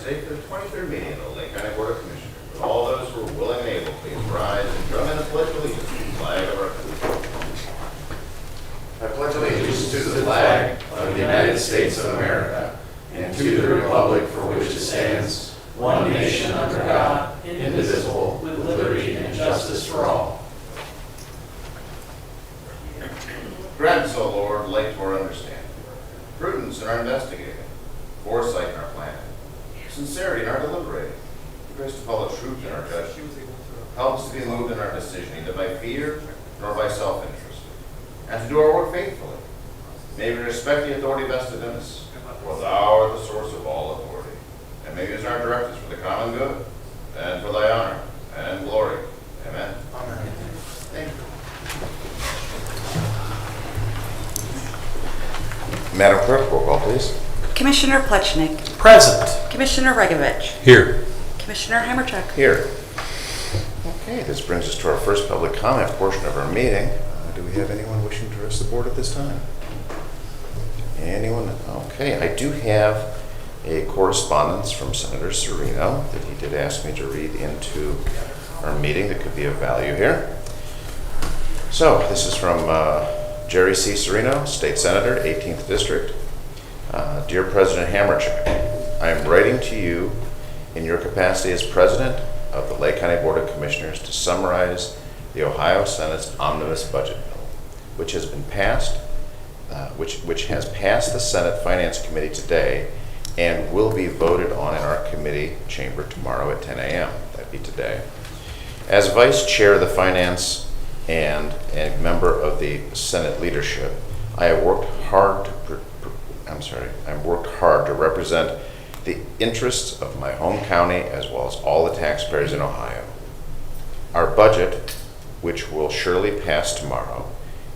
today for the 23rd meeting of the Lake County Board of Commissioners. Would all those who are willing and able please rise and join in the pledge of allegiance to the flag of our country. I pledge allegiance to the flag of the United States of America and to the republic for which it stands, one nation under God, indivisible, with liberty and justice for all. Grant us, O Lord, light to our understanding, prudence in our investigating, foresight in our planning, sincerity in our deliberating, grace to follow truth in our judgment. Help us to be moved in our decision, neither by fear nor by self-interest, and to do our work faithfully. May we respect the authority vested in us, for thou art the source of all authority, and may we use our directives for the common good and for thy honor and glory. Amen. Amen. Thank you. Madam Clerk, roll call, please. Commissioner Plechnik. Present. Commissioner Regovich. Here. Commissioner Hammercheck. Here. Okay, this brings us to our first public comment portion of our meeting. Do we have anyone wishing to address the board at this time? Anyone? Okay, I do have a correspondence from Senator Serino that he did ask me to read into our meeting that could be of value here. So this is from Jerry C. Serino, State Senator, 18th District. Dear President Hammercheck, I am writing to you in your capacity as President of the Lake County Board of Commissioners to summarize the Ohio Senate's omnibus budget bill, which has been passed, which has passed the Senate Finance Committee today and will be voted on in our committee chamber tomorrow at 10 a.m. That'd be today. As Vice Chair of the Finance and a member of the Senate leadership, I have worked hard to represent the interests of my home county as well as all the taxpayers in Ohio. Our budget, which will surely pass tomorrow,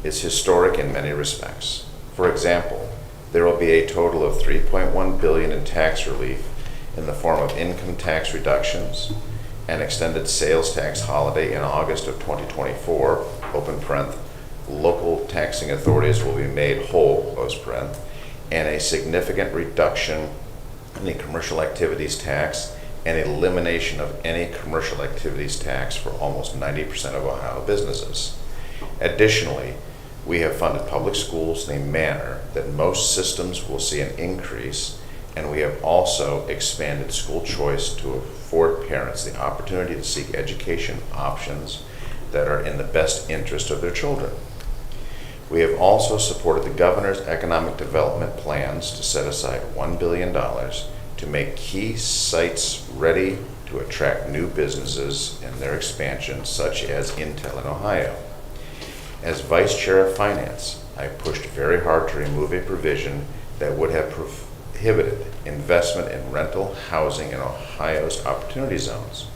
is historic in many respects. For example, there will be a total of $3.1 billion in tax relief in the form of income tax reductions, an extended sales tax holiday in August of 2024, open parenth, local taxing authorities will be made whole, close parenth, and a significant reduction in the commercial activities tax and elimination of any commercial activities tax for almost 90% of Ohio businesses. Additionally, we have funded public schools in a manner that most systems will see an increase, and we have also expanded school choice to afford parents the opportunity to seek education options that are in the best interest of their children. We have also supported the governor's economic development plans to set aside $1 billion to make key sites ready to attract new businesses in their expansion, such as Intel in Ohio. As Vice Chair of Finance, I pushed very hard to remove a provision that would have prohibited investment in rental housing in Ohio's opportunity zones.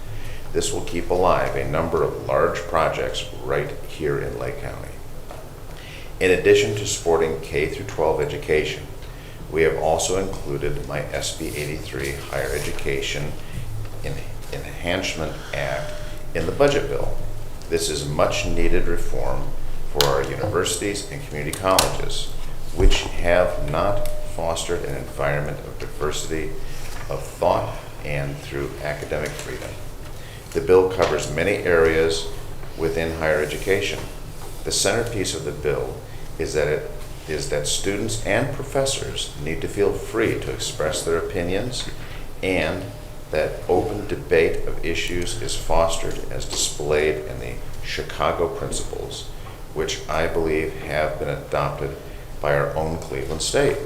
This will keep alive a number of large projects right here in Lake County. In addition to supporting K-12 education, we have also included my SB 83 Higher Education Enhancement Act in the budget bill. This is much needed reform for our universities and community colleges, which have not fostered an environment of diversity of thought and through academic freedom. The bill covers many areas within higher education. The centerpiece of the bill is that students and professors need to feel free to express their opinions, and that open debate of issues is fostered as displayed in the Chicago principles, which I believe have been adopted by our own Cleveland State.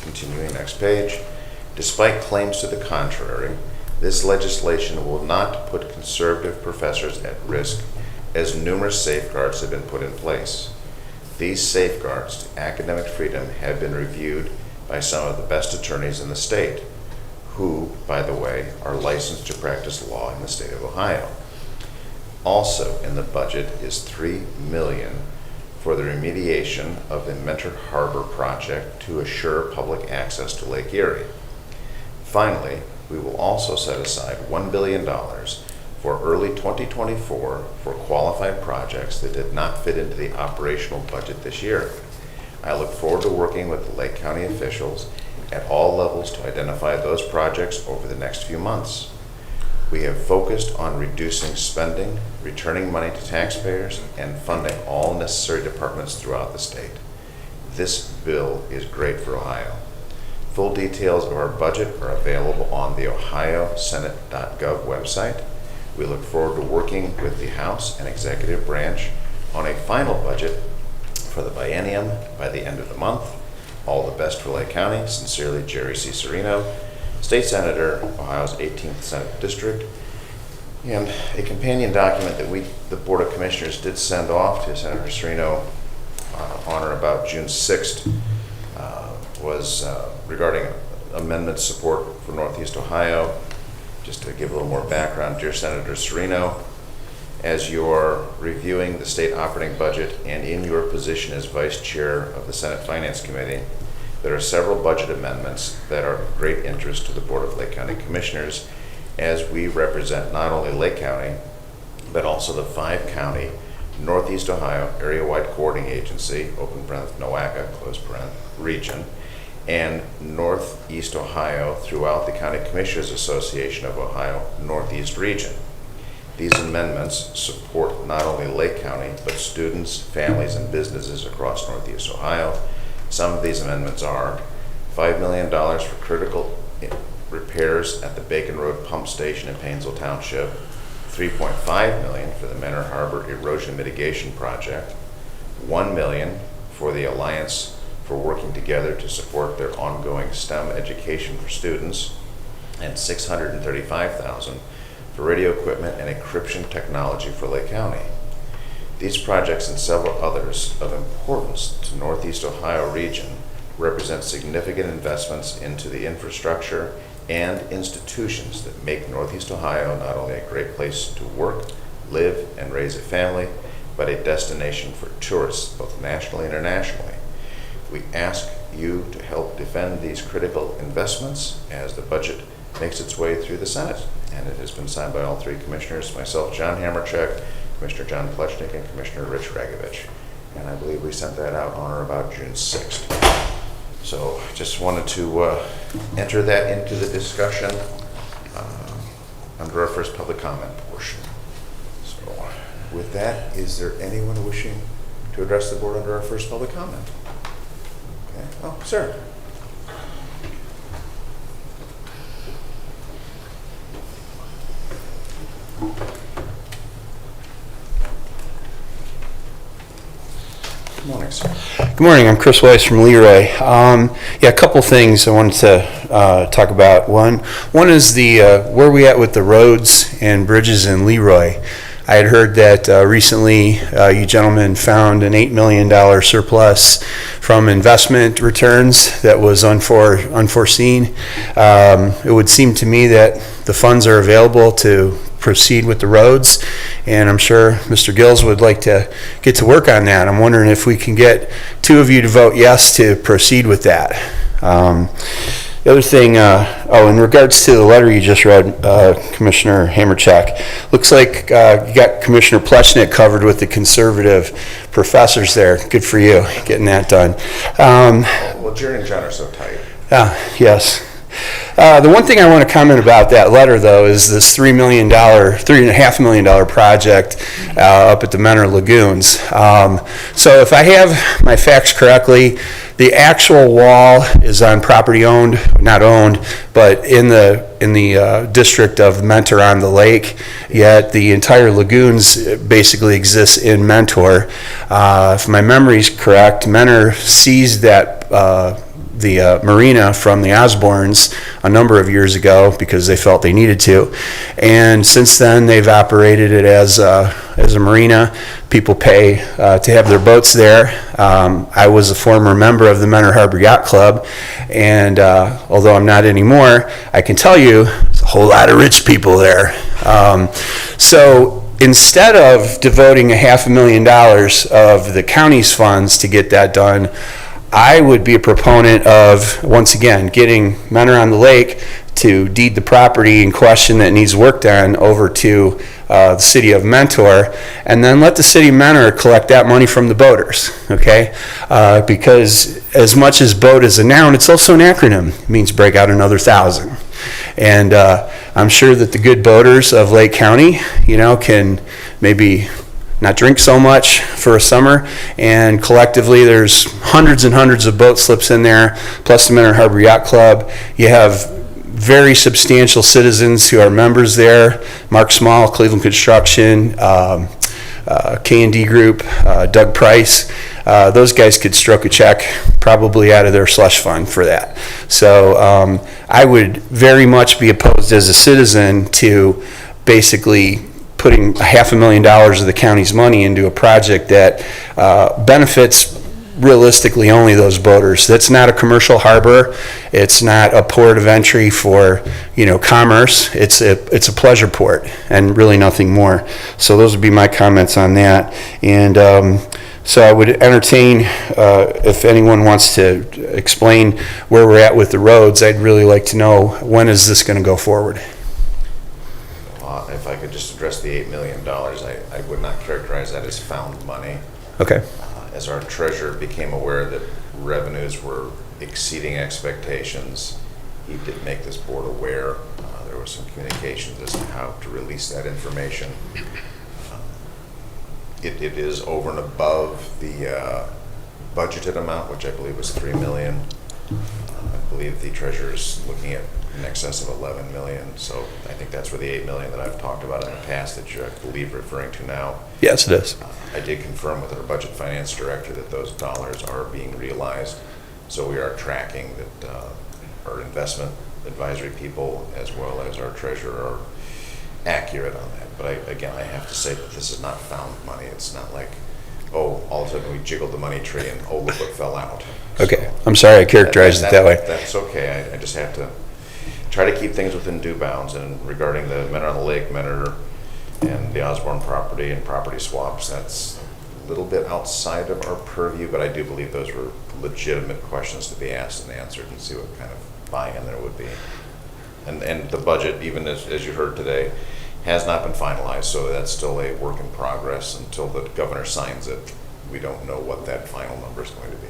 Continuing next page. Despite claims to the contrary, this legislation will not put conservative professors at risk, as numerous safeguards have been put in place. These safeguards to academic freedom have been reviewed by some of the best attorneys in the state, who, by the way, are licensed to practice law in the state of Ohio. Also in the budget is $3 million for the remediation of the Mentor Harbor project to assure public access to Lake Erie. Finally, we will also set aside $1 billion for early 2024 for qualified projects that did not fit into the operational budget this year. I look forward to working with the Lake County officials at all levels to identify those projects over the next few months. We have focused on reducing spending, returning money to taxpayers, and funding all necessary departments throughout the state. This bill is great for Ohio. Full details of our budget are available on the ohiosenate.gov website. We look forward to working with the House and Executive Branch on a final budget for the biennium by the end of the month. All the best for Lake County. Sincerely, Jerry C. Serino, State Senator, Ohio's 18th Senate District. And a companion document that the Board of Commissioners did send off to Senator Serino on or about June 6th was regarding amendment support for Northeast Ohio. Just to give a little more background, dear Senator Serino, as you're reviewing the state operating budget and in your position as Vice Chair of the Senate Finance Committee, there are several budget amendments that are of great interest to the Board of Lake County Commissioners, as we represent not only Lake County, but also the 5-county Northeast Ohio Area-Wide Coordinating Agency, open parenthesis, NOACA, close parenthesis, region, and Northeast Ohio throughout the County Commissioners Association of Ohio Northeast Region. These amendments support not only Lake County, but students, families, and businesses across Northeast Ohio. Some of these amendments are $5 million for critical repairs at the Bacon Road Pump Station in Painesville Township, $3.5 million for the Menor Harbor Erosion Mitigation Project, $1 million for the Alliance for working together to support their ongoing STEM education for students, and $635,000 for radio equipment and encryption technology for Lake County. These projects and several others of importance to Northeast Ohio region represent significant investments into the infrastructure and institutions that make Northeast Ohio not only a great place to work, live, and raise a family, but a destination for tourists both nationally and internationally. We ask you to help defend these critical investments as the budget makes its way through the Senate. And it has been signed by all 3 commissioners, myself, John Hamercheck, Commissioner John Plechnik, and Commissioner Rich Regovich. And I believe we sent that out on or about June 6th. So just wanted to enter that into the discussion under our first public comment portion. So with that, is there anyone wishing to address the board under our first public comment? Okay. Oh, sir. Good morning, sir. Good morning. I'm Chris Weiss from Leroy. A couple things I wanted to talk about. One is the where are we at with the roads and bridges in Leroy. I had heard that recently you gentlemen found an $8 million surplus from investment returns that was unforeseen. It would seem to me that the funds are available to proceed with the roads, and I'm sure Mr. Gills would like to get to work on that. I'm wondering if we can get 2 of you to vote yes to proceed with that. The other thing, in regards to the letter you just read, Commissioner Hamercheck, looks like you got Commissioner Plechnik covered with the conservative professors there. Good for you, getting that done. Well, Jerry and John are so tight. Yes. The one thing I want to comment about that letter, though, is this $3.5 million project up at the Menor Lagoons. So if I have my facts correctly, the actual wall is on property not owned, but in the district of Mentor on the lake. Yet the entire lagoons basically exists in Mentor. If my memory is correct, Mentor seized that the marina from the Osbornes a number of years ago because they felt they needed to, and since then they've operated it as a marina. People pay to have their boats there. I was a former member of the Menor Harbor Yacht Club, and although I'm not anymore, I can tell you there's a whole lot of rich people there. So instead of devoting $500,000 of the county's funds to get that done, I would be a proponent of, once again, getting Menor on the Lake to deed the property in question that needs work done over to the city of Mentor, and then let the city of Mentor collect that money from the boaters, okay? Because as much as boat is a noun, it's also an acronym. It means break out another 1,000. And I'm sure that the good boaters of Lake County, can maybe not drink so much for a summer, and collectively there's hundreds and hundreds of boat slips in there, plus the Mentor Harbor Yacht Club. You have very substantial citizens who are members there: Mark Small, Cleveland Construction, K&D Group, Doug Price. Those guys could stroke a check probably out of their slush fund for that. So I would very much be opposed as a citizen to basically putting $500,000 of the county's money into a project that benefits realistically only those boaters. That's not a commercial harbor. It's not a port of entry for commerce. It's a pleasure port and really nothing more. So those would be my comments on that. And so I would entertain if anyone wants to explain where we're at with the roads. I'd really like to know, when is this going to go forward? If I could just address the $8 million, I would not characterize that as found money. Okay. As our treasurer became aware that revenues were exceeding expectations, he did make this board aware. There was some communications as to how to release that information. It is over and above the budgeted amount, which I believe was $3 million. I believe the treasurer is looking at in excess of $11 million. So I think that's where the $8 million that I've talked about in the past that you're, I believe, referring to now. Yes, it is. I did confirm with our budget finance director that those dollars are being realized. So we are tracking that our investment advisory people as well as our treasurer are accurate on that. But again, I have to say that this is not found money. It's not like, oh, all of a sudden we jiggled the money tree and oh, look what fell out. Okay. I'm sorry I characterized it that way. That's okay. I just have to try to keep things within due bounds. And regarding the Mentor on the Lake, Mentor and the Osborne property and property swaps, that's a little bit outside of our purview, but I do believe those were legitimate questions to be asked and answered, and see what kind of buy-in there would be. And the budget, even as you heard today, has not been finalized, so that's still a work in progress. Until the governor signs it, we don't know what that final number is going to be.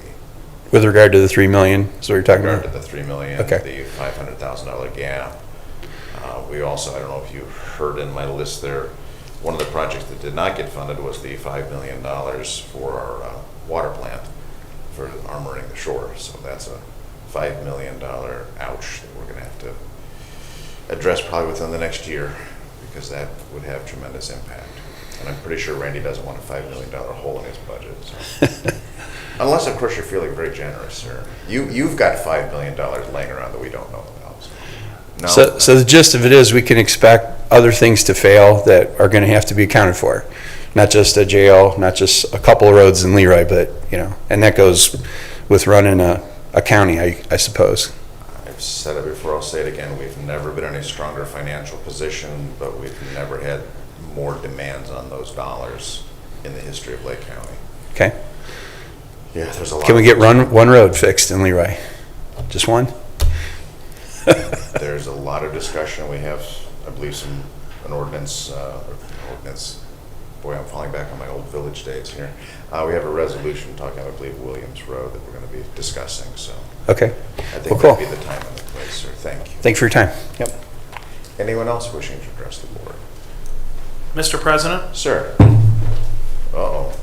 With regard to the $3 million, is what you're talking With about? regard to the $3 million, Okay. the $500,000 gap. We also, I don't know if you heard in my list there, one of the projects that did not get funded was the $5 million for our water plant for armoring the shore. So that's a $5 million ouch that we're going to have to address probably within the next year, because that would have tremendous impact. And I'm pretty sure Randy doesn't want a $5 million hole in his budget. So. Unless, of course, you're feeling very generous, sir. You've got $5 million laying around that we don't know about. No. So the gist of it is, we can expect other things to fail that are going to have to be accounted for. Not just a jail, not just a couple of roads in Leroy, but, and that goes with running a county, I suppose. I've said it before, I'll say it again. We've never been in a stronger financial position, but we've never had more demands on those dollars in the history of Lake County. Okay. Yeah, there's a lot. Can we get one road fixed in Leroy? Just one? There's a lot of discussion. We have, I believe, an ordinance. Boy, I'm falling back on my old village days here. We have a resolution talking, I believe, Williams Road that we're going to be discussing. So Okay. I think Well, cool. that'd be the time and the place, sir. Thank you. Thanks for your time. Yep. Anyone else wishing to address the board? Mr. President, Sir. Uh-oh.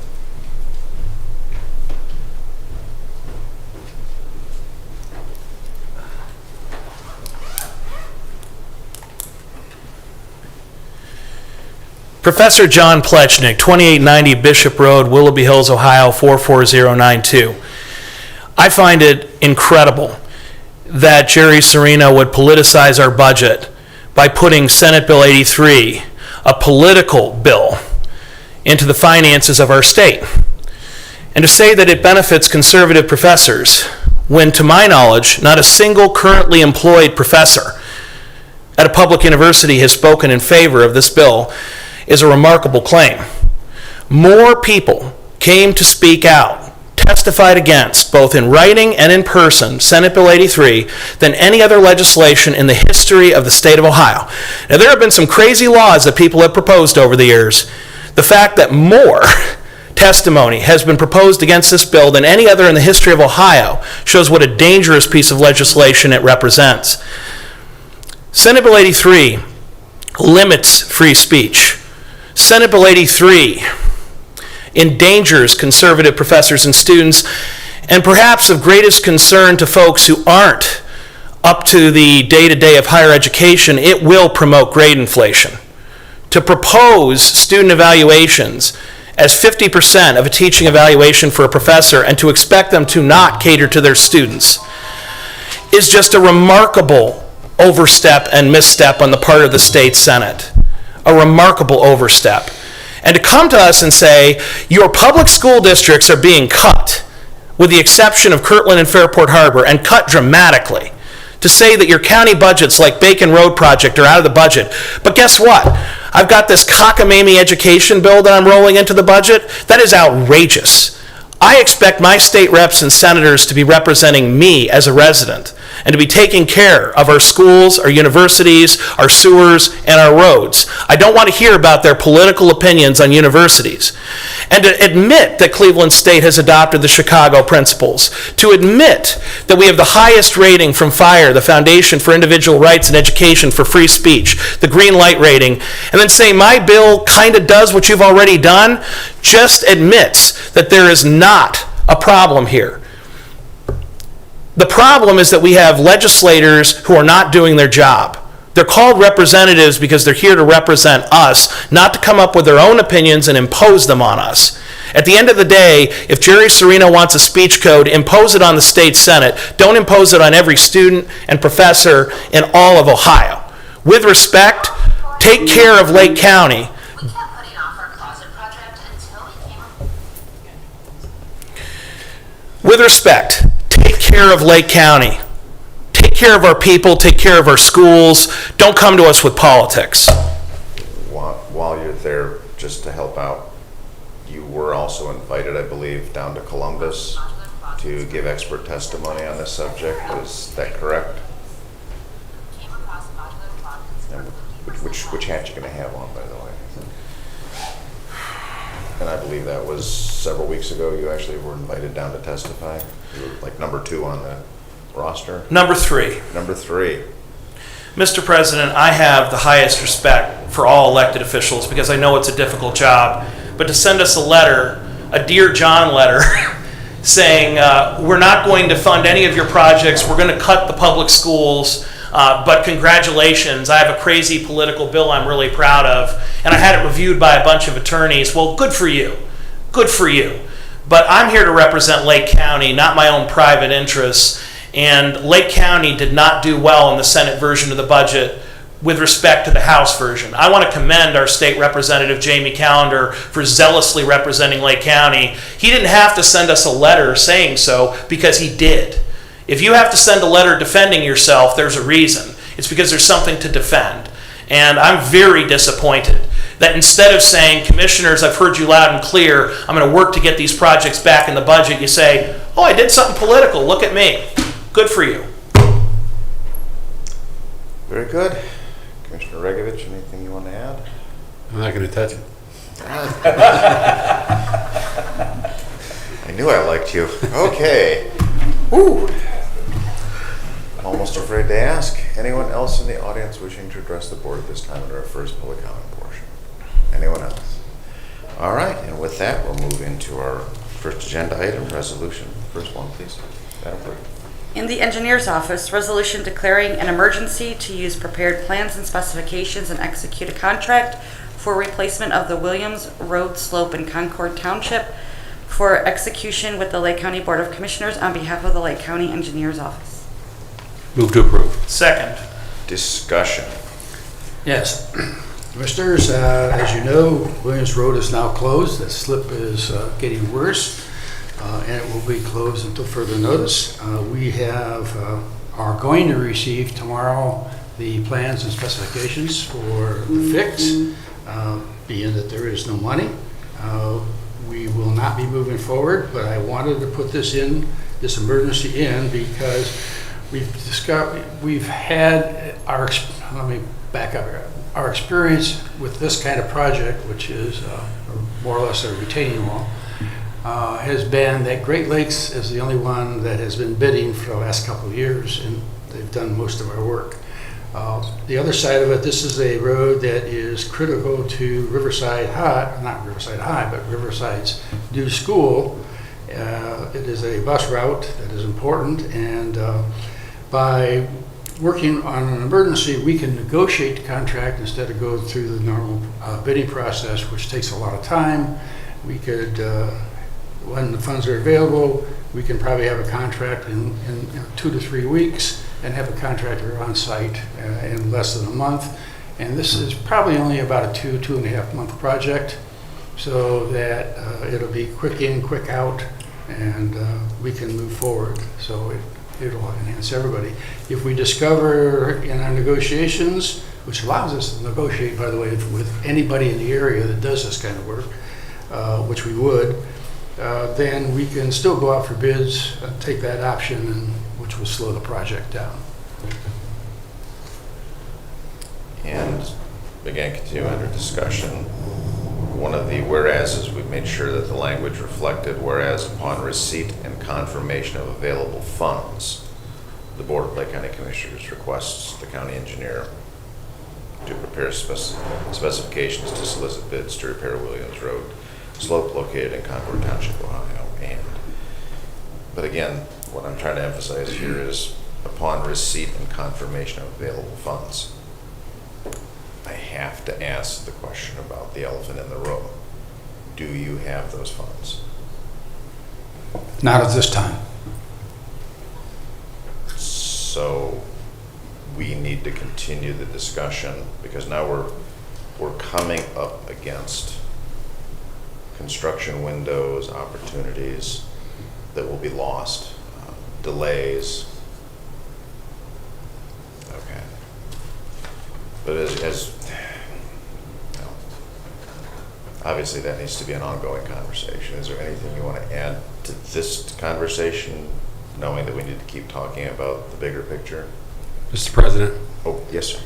Professor John Plechnik, 2890 Bishop Road, Willoughby Hills, Ohio, 44092. I find it incredible that Jerry Serino would politicize our budget by putting Senate Bill 83, a political bill, into the finances of our state. And to say that it benefits conservative professors, when to my knowledge, not a single currently employed professor at a public university has spoken in favor of this bill, is a remarkable claim. More people came to speak out testified against, both in writing and in person, Senate Bill 83, than any other legislation in the history of the state of Ohio. Now, there have been some crazy laws that people have proposed over the years. The fact that more testimony has been proposed against this bill than any other in the history of Ohio shows what a dangerous piece of legislation it represents. Senate Bill 83 limits free speech. Senate Bill 83 endangers conservative professors and students, and perhaps of greatest concern to folks who aren't up to the day-to-day of higher education, it will promote grade inflation. To propose student evaluations as 50% of a teaching evaluation for a professor and to expect them to not cater to their students is just a remarkable overstep and misstep on the part of the state Senate. A remarkable overstep. And to come to us and say, your public school districts are being cut, with the exception of Kirtland and Fairport Harbor, and cut dramatically. To say that your county budgets like Bacon Road Project are out of the budget. But guess what? I've got this cockamamie education bill that I'm rolling into the budget. That is outrageous. I expect my state reps and senators to be representing me as a resident and to be taking care of our schools, our universities, our sewers, and our roads. I don't want to hear about their political opinions on universities. And to admit that Cleveland State has adopted the Chicago principles, to admit that we have the highest rating from FIRE, the Foundation for Individual Rights and Education for Free Speech, the green light rating, and then say my bill kind of does what you've already done, just admits that there is not a problem here. The problem is that we have legislators who are not doing their job. They're called representatives because they're here to represent us, not to come up with their own opinions and impose them on us. At the end of the day, if Jerry Serino wants a speech code, impose it on the state Senate. Don't impose it on every student and professor in all of Ohio. With respect, take care of Lake County. With respect, take care of Lake County. Take care of our people, take care of our schools. Don't come to us with politics. While you're there, just to help out, you were also invited, I believe, down to Columbus to give expert testimony on this subject. Is that correct? And which hat you going to have on, by the way? And I believe that was several weeks ago. You actually were invited down to testify. You were like number 2 on the roster. Number 3. Number 3. Mr. President, I have the highest respect for all elected officials because I know it's a difficult job. But to send us a letter, a Dear John letter, saying we're not going to fund any of your projects, we're going to cut the public schools, but congratulations, I have a crazy political bill I'm really proud of, and I had it reviewed by a bunch of attorneys. Well, good for you. Good for you. But I'm here to represent Lake County, not my own private interests. And Lake County did not do well in the Senate version of the budget with respect to the House version. I want to commend our state representative, Jamie Callender, for zealously representing Lake County. He didn't have to send us a letter saying so because he did. If you have to send a letter defending yourself, there's a reason. It's because there's something to defend. And I'm very disappointed that instead of saying, commissioners, I've heard you loud and clear, I'm going to work to get these projects back in the budget, you say, oh, I did something political, look at me. Good for you. Very good. Commissioner Regovich, anything you want to add? I'm not going to touch it. I knew I liked you. Okay. Woo. I'm almost afraid to ask. Anyone else in the audience wishing to address the board at this time under our first public comment portion? Anyone else? All right, and with that, we'll move into our first agenda item, resolution. First one, please. Madam Clerk. In the engineer's office, resolution declaring an emergency to use prepared plans and specifications and execute a contract for replacement of the Williams Road slope in Concord Township for execution with the Lake County Board of Commissioners on behalf of the Lake County Engineer's Office. Move to approve. Second. Discussion. Yes. Commissioners, as you know, Williams Road is now closed. The slip is getting worse, and it will be closed until further notice. We are going to receive tomorrow the plans and specifications for the fix, being that there is no money. we will not be moving forward, but I wanted to put this emergency in, because we've had let me back up here. Our experience with this kind of project, which is more or less a retaining wall, has been that Great Lakes is the only one that has been bidding for the last couple of years, and they've done most of our work. The other side of it, this is a road that is critical to Riverside High, not Riverside High, but Riverside's new school. It is a bus route that is important, and by working on an emergency, we can negotiate the contract instead of going through the normal bidding process, which takes a lot of time. We could, when the funds are available, we can probably have a contract in 2 to 3 weeks and have a contractor on site in less than a month. And this is probably only about a 2.5 month project, so that it'll be quick in, quick out, and we can move forward. So it'll enhance everybody. If we discover in our negotiations, which allows us to negotiate, by the way, with anybody in the area that does this kind of work, which we would, then we can still go out for bids, take that option, which will slow the project down. And again, continue under discussion. One of the whereases, we've made sure that the language reflected, whereas upon receipt and confirmation of available funds, the Board of Lake County Commissioners requests the county engineer to prepare specifications to solicit bids to repair Williams Road slope located in Concord Township, Ohio. But again, what I'm trying to emphasize here is upon receipt and confirmation of available funds. I have to ask the question about the elephant in the room. Do you have those funds? Not at this time. So we need to continue the discussion, because now we're coming up against construction windows, opportunities that will be lost, delays. Okay. But as you know, obviously that needs to be an ongoing conversation. Is there anything you want to add to this conversation, knowing that we need to keep talking about the bigger picture? Mr. President, Oh, yes, sir.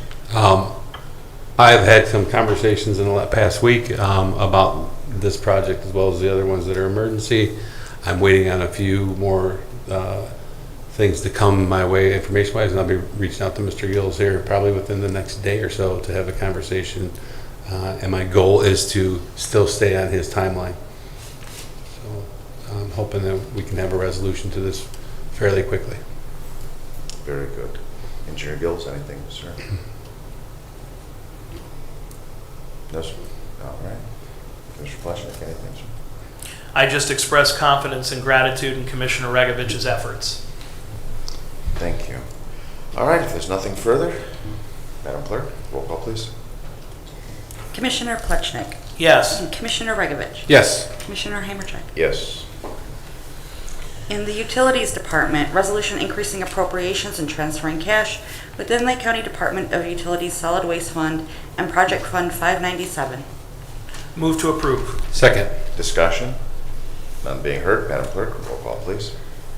I've had some conversations in the past week about this project as well as the other ones that are emergency. I'm waiting on a few more things to come my way information-wise, and I'll be reaching out to Mr. Gills here probably within the next day or so to have a conversation. And my goal is to still stay on his timeline. So I'm hoping that we can have a resolution to this fairly quickly. Very good. Engineer Gills, anything, sir? No, sir. All right. Commissioner Pleshnik, anything, sir? I just express confidence and gratitude in Commissioner Regovich's efforts. Thank you. All right, if there's nothing further, Madam Clerk, roll call, please. Commissioner Plechnik. Yes. Commissioner Regovich. Yes. Commissioner Hammercheck. Yes. In the Utilities Department, resolution increasing appropriations and transferring cash within Lake County Department of Utilities Solid Waste Fund and Project Fund 597. Move to approve. Second. Discussion? None being heard, Madam Clerk, roll call, please.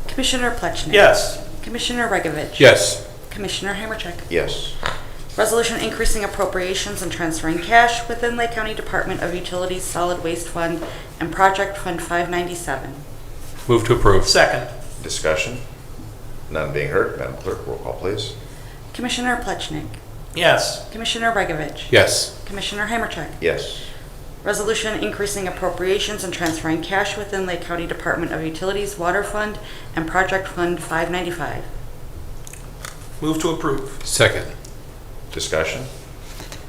Commissioner Plechnik. Yes. Commissioner Regovich. Yes. Commissioner Hammercheck. Yes. Resolution increasing appropriations and transferring cash within Lake County Department of Utilities Solid Waste Fund and Project Fund 597. Move to approve. Second. Discussion? None being heard, Madam Clerk, roll call, please. Commissioner Plechnik. Yes. Commissioner Regovich. Yes. Commissioner Hammercheck. Yes. Resolution increasing appropriations and transferring cash within Lake County Department of Utilities Water Fund and Project Fund 595. Move to approve. Second. Discussion?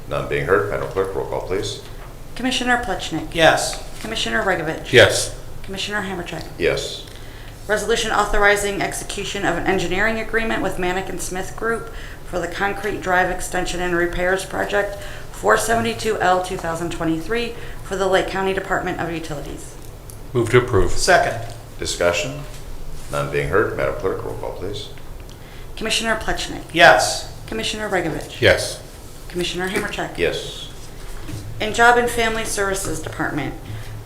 None being heard, Madam Clerk, roll call, please. Commissioner Plechnik. Yes. Commissioner Regovich. Yes. Commissioner Hammercheck. Yes. Resolution authorizing execution of an engineering agreement with Manick and Smith Group for the Concrete Drive Extension and Repairs Project 472L 2023 for the Lake County Department of Utilities. Move to approve. Second. Discussion? None being heard, Madam Clerk, roll call, please. Commissioner Plechnik. Yes. Commissioner Regovich. Yes. Commissioner Hammercheck. Yes. In Job and Family Services Department,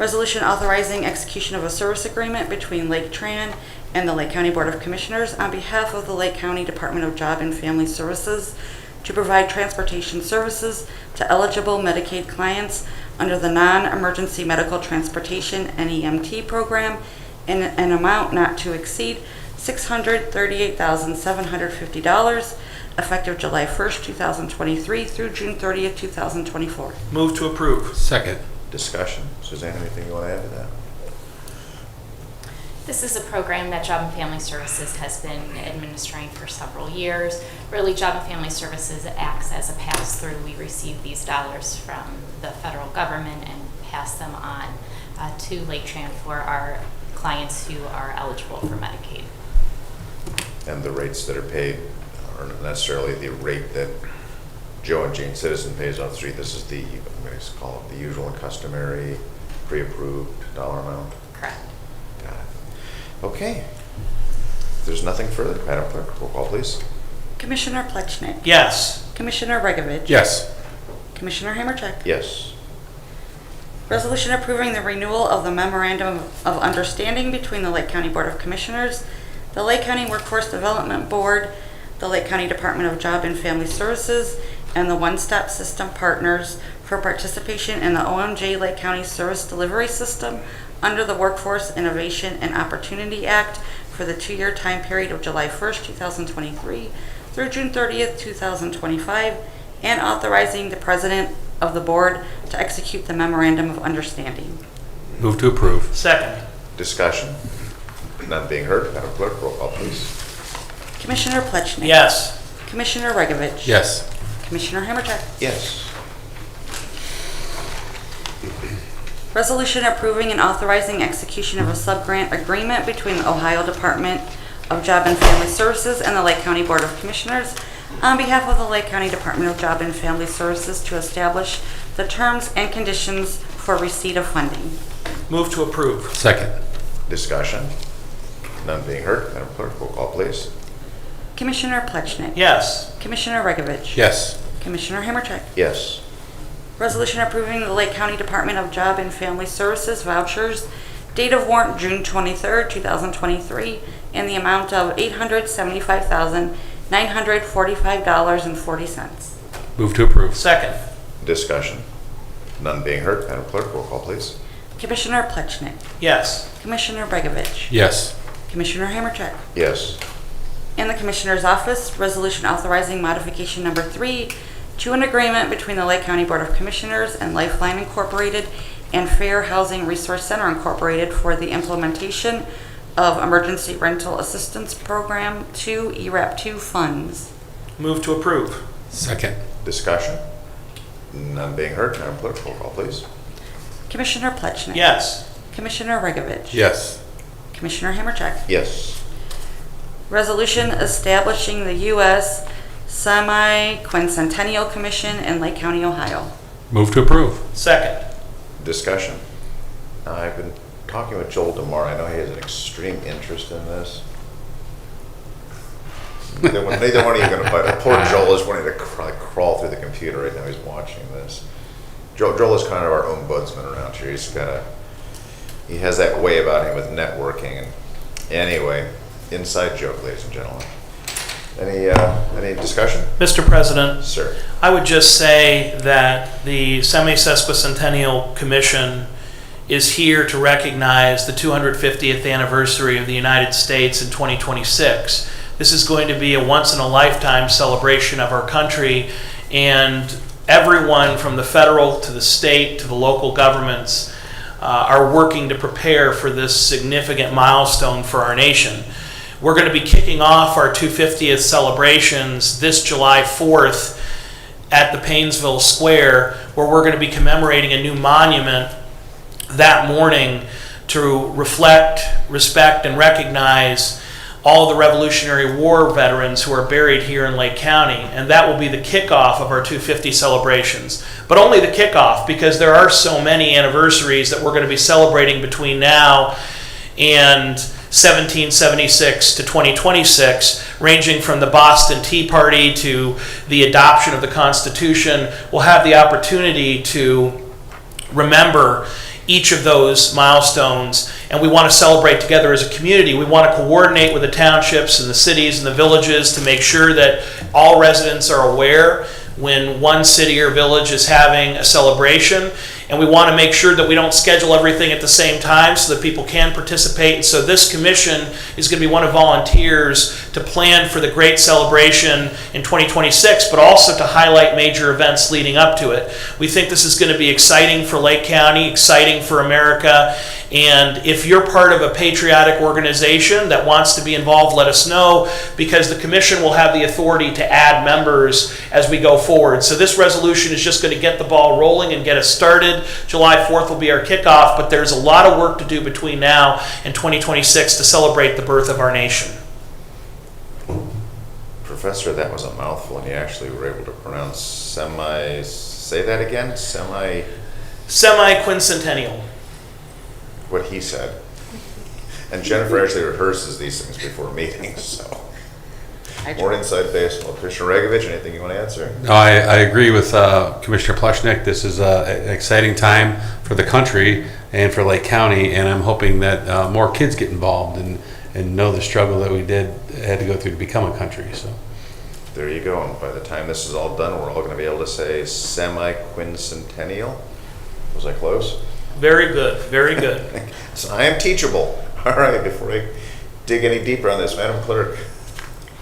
Resolution authorizing execution of a service agreement between Lake Tran and the Lake County Board of Commissioners on behalf of the Lake County Department of Job and Family Services to provide transportation services to eligible Medicaid clients under the Non-Emergency Medical Transportation NEMT program in an amount not to exceed $638,750, effective July 1st, 2023 through June 30th, 2024. Move to approve. Second. Discussion. Suzanne, anything you want to add to that? This is a program that Job and Family Services has been administering for several years. Really, Job and Family Services acts as a pass-through. We receive these dollars from the federal government and pass them on to Lake Tran for our clients who are eligible for Medicaid. And the rates that are paid aren't necessarily the rate that Joe and Jane Citizen pays off the street. This is the, I'm going to call it the usual and customary pre-approved dollar amount. Correct. Got it. Okay. If there's nothing further, Madam Clerk, roll call, please. Commissioner Plechnik. Yes. Commissioner Regovich. Yes. Commissioner Hammercheck. Yes. Resolution approving the renewal of the Memorandum of Understanding between the Lake County Board of Commissioners, the Lake County Workforce Development Board, the Lake County Department of Job and Family Services, and the One Stop System Partners for participation in the OMJ Lake County Service Delivery System under the Workforce Innovation and Opportunity Act for the 2-year time period of July 1st, 2023 through June 30th, 2025, and authorizing the President of the Board to execute the Memorandum of Understanding. Move to approve. Second. Discussion. None being heard, Madam Clerk, roll call, please. Commissioner Plechnik. Yes. Commissioner Regovich. Yes. Commissioner Hammercheck. Yes. Resolution approving and authorizing execution of a subgrant agreement between the Ohio Department of Job and Family Services and the Lake County Board of Commissioners on behalf of the Lake County Department of Job and Family Services to establish the terms and conditions for receipt of funding. Move to approve. Second. Discussion. None being heard, Madam Clerk, roll call, please. Commissioner Plechnik. Yes. Commissioner Regovich. Yes. Commissioner Hammercheck. Yes. Resolution approving the Lake County Department of Job and Family Services vouchers, date of warrant June 23rd, 2023, in the amount of $875,945.40. Move to approve. Second. Discussion. None being heard, Madam Clerk, roll call, please. Commissioner Plechnik. Yes. Commissioner Bregovich. Yes. Commissioner Hammercheck. Yes. In the Commissioner's Office, resolution authorizing modification number 3 to an agreement between the Lake County Board of Commissioners and Lifeline Incorporated and Fair Housing Resource Center Incorporated for the implementation of Emergency Rental Assistance Program 2 ERAP 2 funds. Move to approve. Second. Discussion. None being heard, Madam Clerk, roll call, please. Commissioner Plechnik. Yes. Commissioner Regovich. Yes. Commissioner Hammercheck. Yes. Resolution establishing the U.S. Semi-Quincentennial Commission in Lake County, Ohio. Move to approve. Second. Discussion. I've been talking with Joel DeMar. I know he has an extreme interest in this. Neither one of you are going to bite. Poor Joel is wanting to crawl through the computer right now. He's watching this. Joel is kind of our ombudsman around here. He has that way about him with networking. And anyway, inside joke, ladies and gentlemen. Any discussion? Mr. President, Sir. I would just say that the Semi-Sesquicentennial Commission is here to recognize the 250th anniversary of the United States in 2026. This is going to be a once-in-a-lifetime celebration of our country, and everyone from the federal to the state to the local governments are working to prepare for this significant milestone for our nation. We're going to be kicking off our 250th celebrations this July 4th at the Paynesville Square, where we're going to be commemorating a new monument that morning to reflect, respect, and recognize all the Revolutionary War veterans who are buried here in Lake County. And that will be the kickoff of our 250 celebrations. But only the kickoff, because there are so many anniversaries that we're going to be celebrating between now and 1776 to 2026, ranging from the Boston Tea Party to the adoption of the Constitution. We'll have the opportunity to remember each of those milestones, and we want to celebrate together as a community. We want to coordinate with the townships and the cities and the villages to make sure that all residents are aware when one city or village is having a celebration, and we want to make sure that we don't schedule everything at the same time so that people can participate. And so this commission is going to be one of volunteers to plan for the great celebration in 2026, but also to highlight major events leading up to it. We think this is going to be exciting for Lake County, exciting for America, and if you're part of a patriotic organization that wants to be involved, let us know, because the commission will have the authority to add members as we go forward. So this resolution is just going to get the ball rolling and get us started. July 4th will be our kickoff, but there's a lot of work to do between now and 2026 to celebrate the birth of our nation. Professor, that was a mouthful, and you actually were able to pronounce say that again? Semi-quincentennial. What he said. And Jennifer actually rehearses these things before meetings, so. More inside baseball. Commissioner Regovich, anything you want to answer? No, I agree with Commissioner Pleshnik. This is an exciting time for the country and for Lake County, and I'm hoping that more kids get involved and know the struggle that we had to go through to become a country. So There you go. And by the time this is all done, we're all going to be able to say semi-quincentennial. Was I close? Very good, very good. So I am teachable. All right, before I dig any deeper on this, Madam Clerk,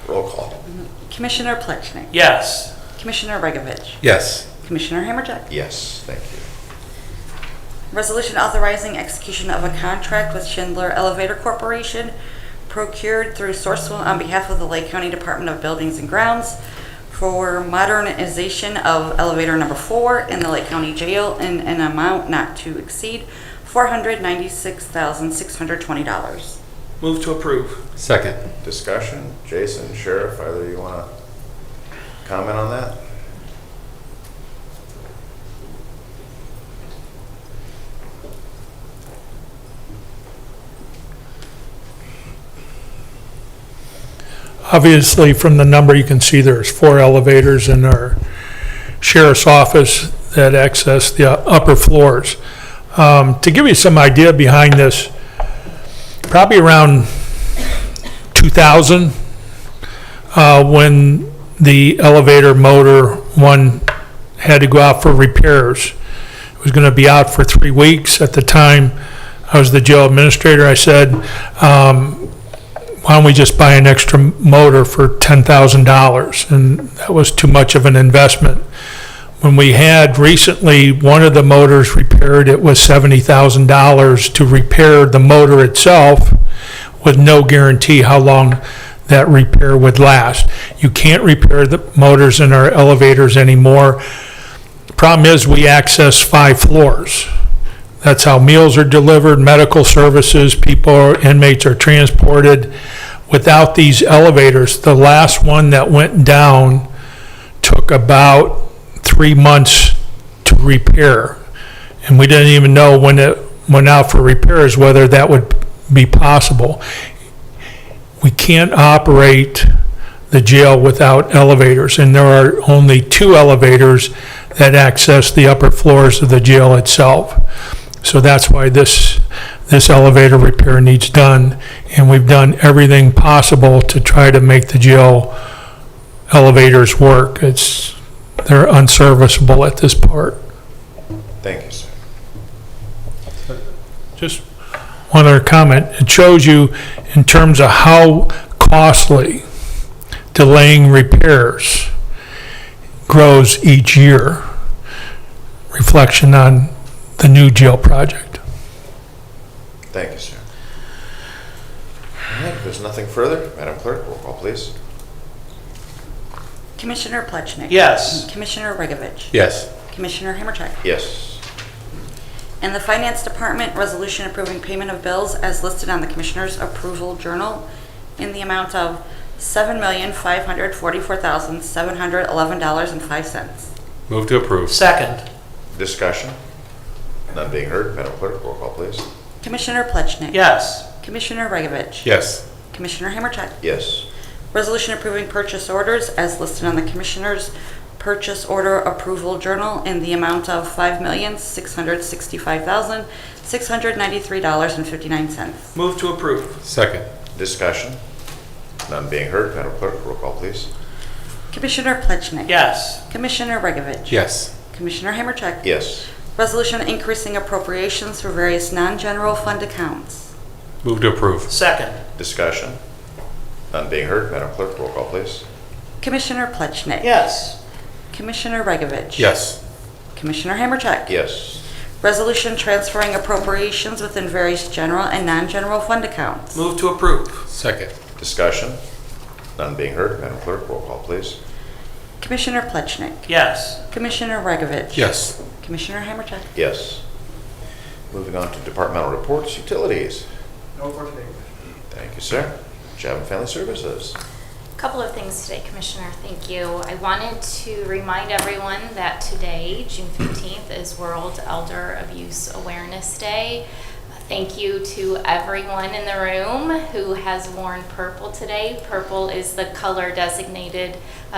roll call. Commissioner Plechnik. Yes. Commissioner Regovich. yes, Commissioner Hammercheck. Yes, thank you. Resolution authorizing execution of a contract with Schindler Elevator Corporation procured through Sourcewell on behalf of the Lake County Department of Buildings and Grounds for modernization of elevator number 4 in the Lake County Jail in an amount not to exceed $496,620. Move to approve. second. Discussion. Jason, Sheriff, either you want to comment on that? Obviously, from the number, you can see there's 4 elevators in our sheriff's office that access the upper floors. To give you some idea behind this, probably around 2000, when the elevator motor one had to go out for repairs. It was going to be out for 3 weeks. At the time, I was the jail administrator. I said, why don't we just buy an extra motor for $10,000? And that was too much of an investment. When we had recently one of the motors repaired, it was $70,000 to repair the motor itself with no guarantee how long that repair would last. You can't repair the motors in our elevators anymore. The problem is we access 5 floors. That's how meals are delivered, medical services, inmates are transported. Without these elevators, the last one that went down took about 3 months to repair. And we didn't even know when it went out for repairs whether that would be possible. We can't operate the jail without elevators, and there are only 2 elevators that access the upper floors of the jail itself. So that's why this elevator repair needs done, and we've done everything possible to try to make the jail elevators work. They're unserviceable at this part. Thank you, sir. Just one other comment. It shows you in terms of how costly delaying repairs grows each year. Reflection on the new jail project. Thank you, sir. All right, if there's nothing further, Madam Clerk, roll call, please. Commissioner Plechnik. Yes. Commissioner Regovich. Yes, Commissioner Hammercheck. Yes. In the Finance Department, resolution approving payment of bills as listed on the Commissioner's Approval Journal in the amount of $7,544,711.05. move to approve. Second. Discussion. None being heard, Madam Clerk, roll call, please. Commissioner Plechnik. Yes. Commissioner Regovich. Yes, Commissioner Hammercheck. Yes. Resolution approving purchase orders as listed on the Commissioner's Purchase Order Approval Journal in the amount of $5,665,788 $693.59. Move to approve. Second. Discussion? None being heard, Madam Clerk, roll call, please. Commissioner Plechnik. Yes. Commissioner Regovich. Yes. Commissioner Hammercheck. Yes. Resolution increasing appropriations for various non-general fund accounts. Move to approve. Second. Discussion? None being heard, Madam Clerk, roll call, please. Commissioner Plechnik. Yes. Commissioner Regovich. Yes. Commissioner Hammercheck. Yes. Resolution transferring appropriations within various general and non-general fund accounts. Move to approve. Second. Discussion? None being heard, Madam Clerk, roll call, please. Commissioner Plechnik. Yes. Commissioner Regovich. Yes. Commissioner Hammercheck. Yes. Moving on to departmental reports, utilities. No report today. Thank you, sir. Job and Family Services. Couple of things today, Commissioner. Thank you. I wanted to remind everyone that today, June 15th, is World Elder Abuse Awareness Day. Thank you to everyone in the room who has worn purple today. Purple is the color designated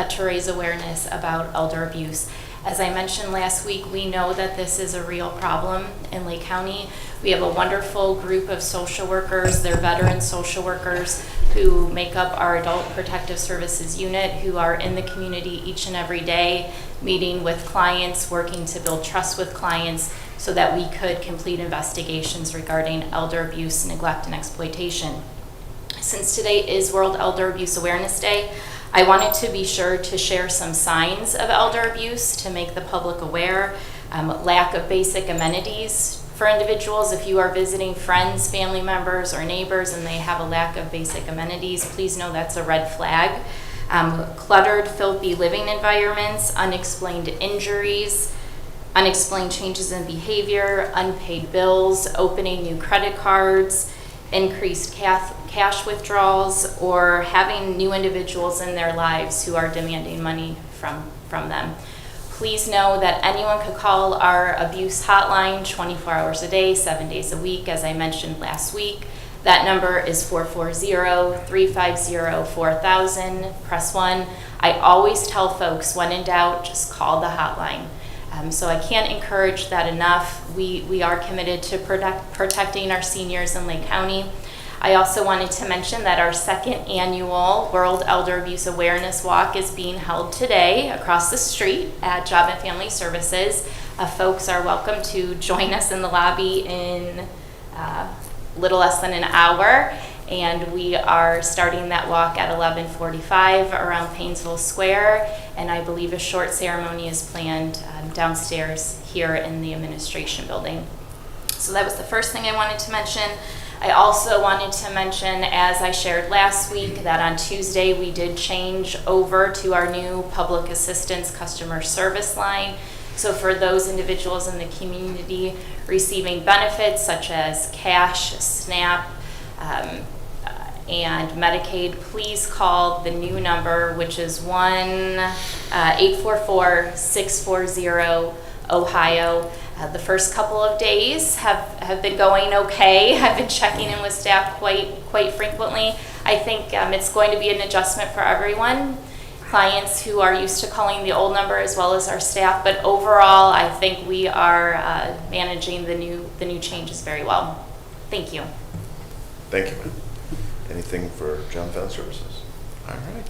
to raise awareness about elder abuse. As I mentioned last week, we know that this is a real problem in Lake County. We have a wonderful group of social workers, they're veteran social workers who make up our Adult Protective Services unit, who are in the community each and every day, meeting with clients, working to build trust with clients so that we could complete investigations regarding elder abuse, neglect, and exploitation. Since today is World Elder Abuse Awareness Day, I wanted to be sure to share some signs of elder abuse to make the public aware. Lack of basic amenities for individuals. If you are visiting friends, family members, or neighbors and they have a lack of basic amenities, please know that's a red flag. Cluttered, filthy living environments, unexplained injuries, unexplained changes in behavior, unpaid bills, opening new credit cards, increased cash withdrawals, or having new individuals in their lives who are demanding money from them. Please know that anyone could call our abuse hotline 24 hours a day, 7 days a week, as I mentioned last week. That number is 440-350-4000. Press 1. I always tell folks, when in doubt, just call the hotline. So I can't encourage that enough. We are committed to protecting our seniors in Lake County. I also wanted to mention that our second annual World Elder Abuse Awareness Walk is being held today across the street at Job and Family Services. Folks are welcome to join us in the lobby in little less than an hour. And we are starting that walk at 11:45 around Painesville Square. And I believe a short ceremony is planned downstairs here in the administration building. So that was the first thing I wanted to mention. I also wanted to mention, as I shared last week, that on Tuesday we did change over to our new public assistance customer service line. So for those individuals in the community receiving benefits such as cash, SNAP, and Medicaid, please call the new number, which is 1-844-640-OHIO. The first couple of days have been going okay. I've been checking in with staff quite frequently. I think it's going to be an adjustment for everyone, clients who are used to calling the old number as well as our staff. But overall, I think we are managing the new changes very well. Thank you. Thank you, ma'am. Anything for Job and Family Services? All right.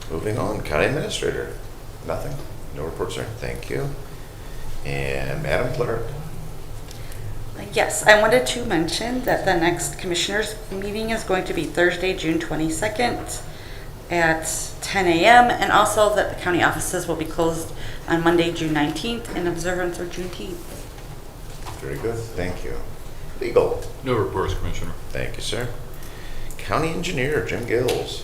Moving on, County Administrator. Nothing? No reports, sir? Thank you. And Madam Clerk. Yes, I wanted to mention that the next Commissioners meeting is going to be Thursday, June 22nd at 10 a.m. and also that the county offices will be closed on Monday, June 19th in observance of Juneteenth. Very good. Thank you. Legal. No reports, Commissioner. Thank you, sir. County Engineer Jim Gills.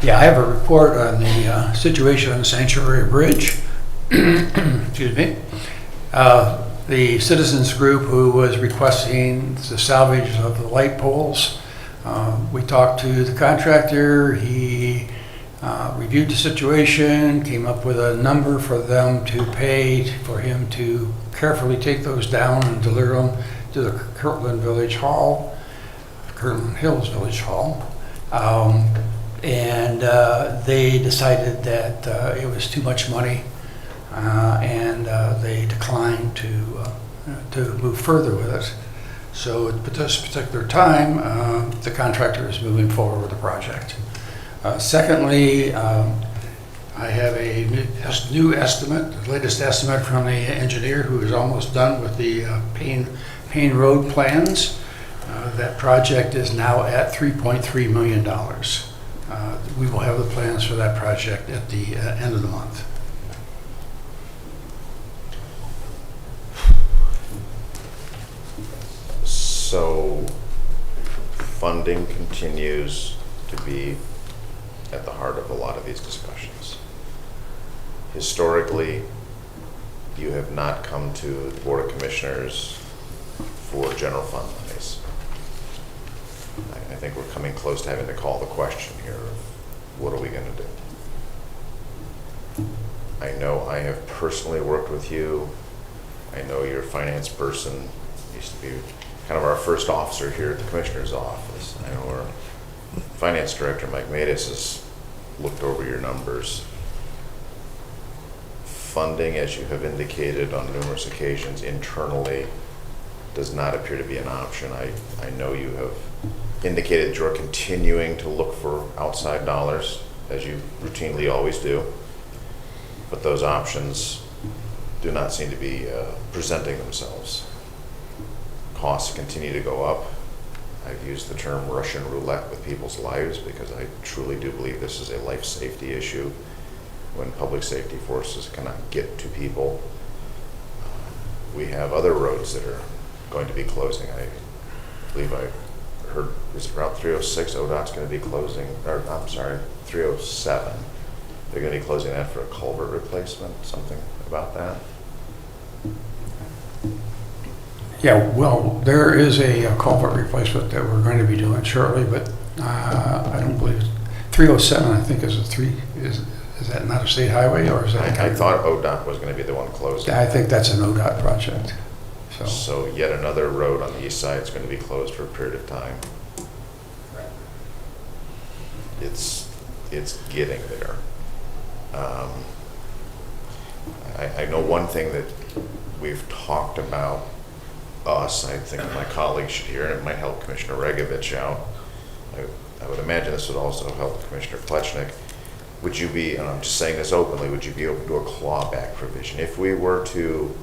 Yeah, I have a report on the situation on the Sanctuary Bridge. Excuse me. The citizens group who was requesting the salvage of the light poles, we talked to the contractor. He reviewed the situation, came up with a number for them to pay for him to carefully take those down and deliver them to the Kirtland Village Hall, Kirtland Hills Village Hall. And they decided that it was too much money and they declined to move further with it. So at this particular time, the contractor is moving forward with the project. Secondly, I have a new estimate, the latest estimate from the engineer who is almost done with the Payne Road plans. That project is now at $3.3 million. We will have the plans for that project at the end of the month. So funding continues to be at the heart of a lot of these discussions. Historically, you have not come to the Board of Commissioners for general fund monies. I think we're coming close to having to call the question here of what are we going to do? I know I have personally worked with you. I know your finance person used to be kind of our first officer here at the Commissioner's office. I know our Finance Director, Mike Matus, has looked over your numbers. Funding, as you have indicated on numerous occasions internally, does not appear to be an option. I know you have indicated you're continuing to look for outside dollars, as you routinely always do, but those options do not seem to be presenting themselves. Costs continue to go up. I've used the term Russian roulette with people's lives because I truly do believe this is a life safety issue when public safety forces cannot get to people. We have other roads that are going to be closing. I believe I heard, is it Route 306? ODOT's going to be closing, or I'm sorry, 307. They're going to be closing that for a culvert replacement, something about that. Yeah, well, there is a culvert replacement that we're going to be doing shortly, but I don't believe 307. I think is is that not a state highway, or is that? I thought ODOT was going to be the one closing. I think that's an ODOT project. So yet another road on the east side is going to be closed for a period of time. It's getting there. I know one thing that we've talked about, I think my colleagues should hear, and it might help Commissioner Regovich out. I would imagine this would also help Commissioner Plechnik. Would you be, and I'm just saying this openly, would you be open to a clawback provision? If we were to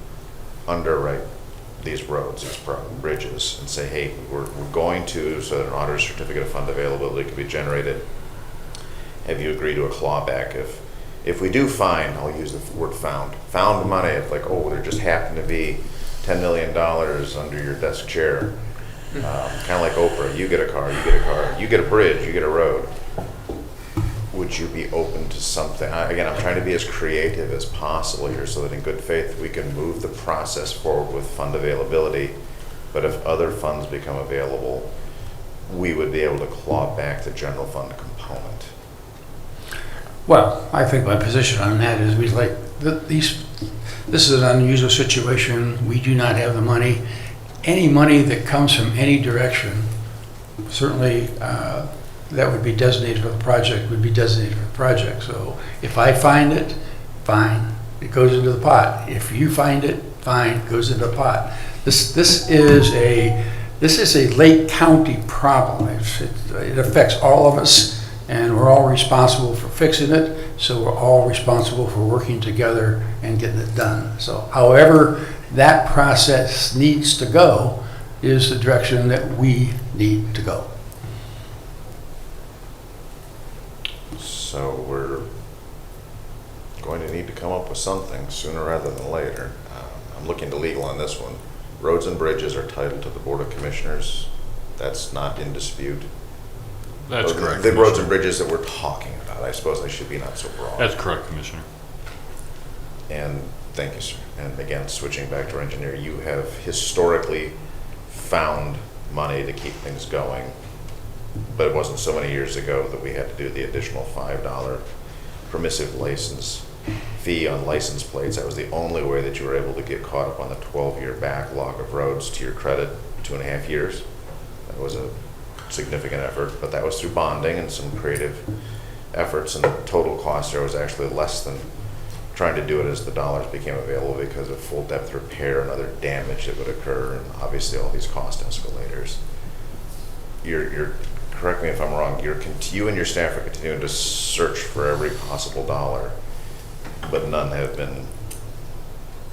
underwrite these roads, these bridges, and say, hey, we're going to, so that an auditor's certificate of fund availability could be generated, have you agreed to a clawback? If we do find, I'll use the word found money, if like, oh, there just happened to be $10 million under your desk chair, kind of like Oprah, you get a car, you get a car, you get a bridge, you get a road. Would you be open to something? Again, I'm trying to be as creative as possible here so that in good faith we can move the process forward with fund availability. But if other funds become available, we would be able to claw back the general fund component. Well, I think my position on that is this is an unusual situation. We do not have the money. Any money that comes from any direction, certainly that would be designated for the project, would be designated for the project. So if I find it, fine, it goes into the pot. If you find it, fine, it goes into the pot. This is a Lake County problem. It affects all of us, and we're all responsible for fixing it. So we're all responsible for working together and getting it done. So however that process needs to go is the direction that we need to go. So we're going to need to come up with something sooner rather than later. I'm looking to legal on this one. Roads and bridges are titled to the Board of Commissioners. That's not in dispute. That's correct. The roads and bridges that we're talking about, I suppose I should be not so broad. That's correct, Commissioner. And thank you, sir. And again, switching back to our engineer, you have historically found money to keep things going, but it wasn't so many years ago that we had to do the additional $5 permissive license fee on license plates. That was the only way that you were able to get caught up on the 12-year backlog of roads. To your credit, 2.5 years. That was a significant effort, but that was through bonding and some creative efforts, and the total cost there was actually less than trying to do it as the dollars became available because of full depth repair and other damage that would occur, and obviously all these cost escalators. You're correct me if I'm wrong, you and your staff are continuing to search for every possible dollar, but none have been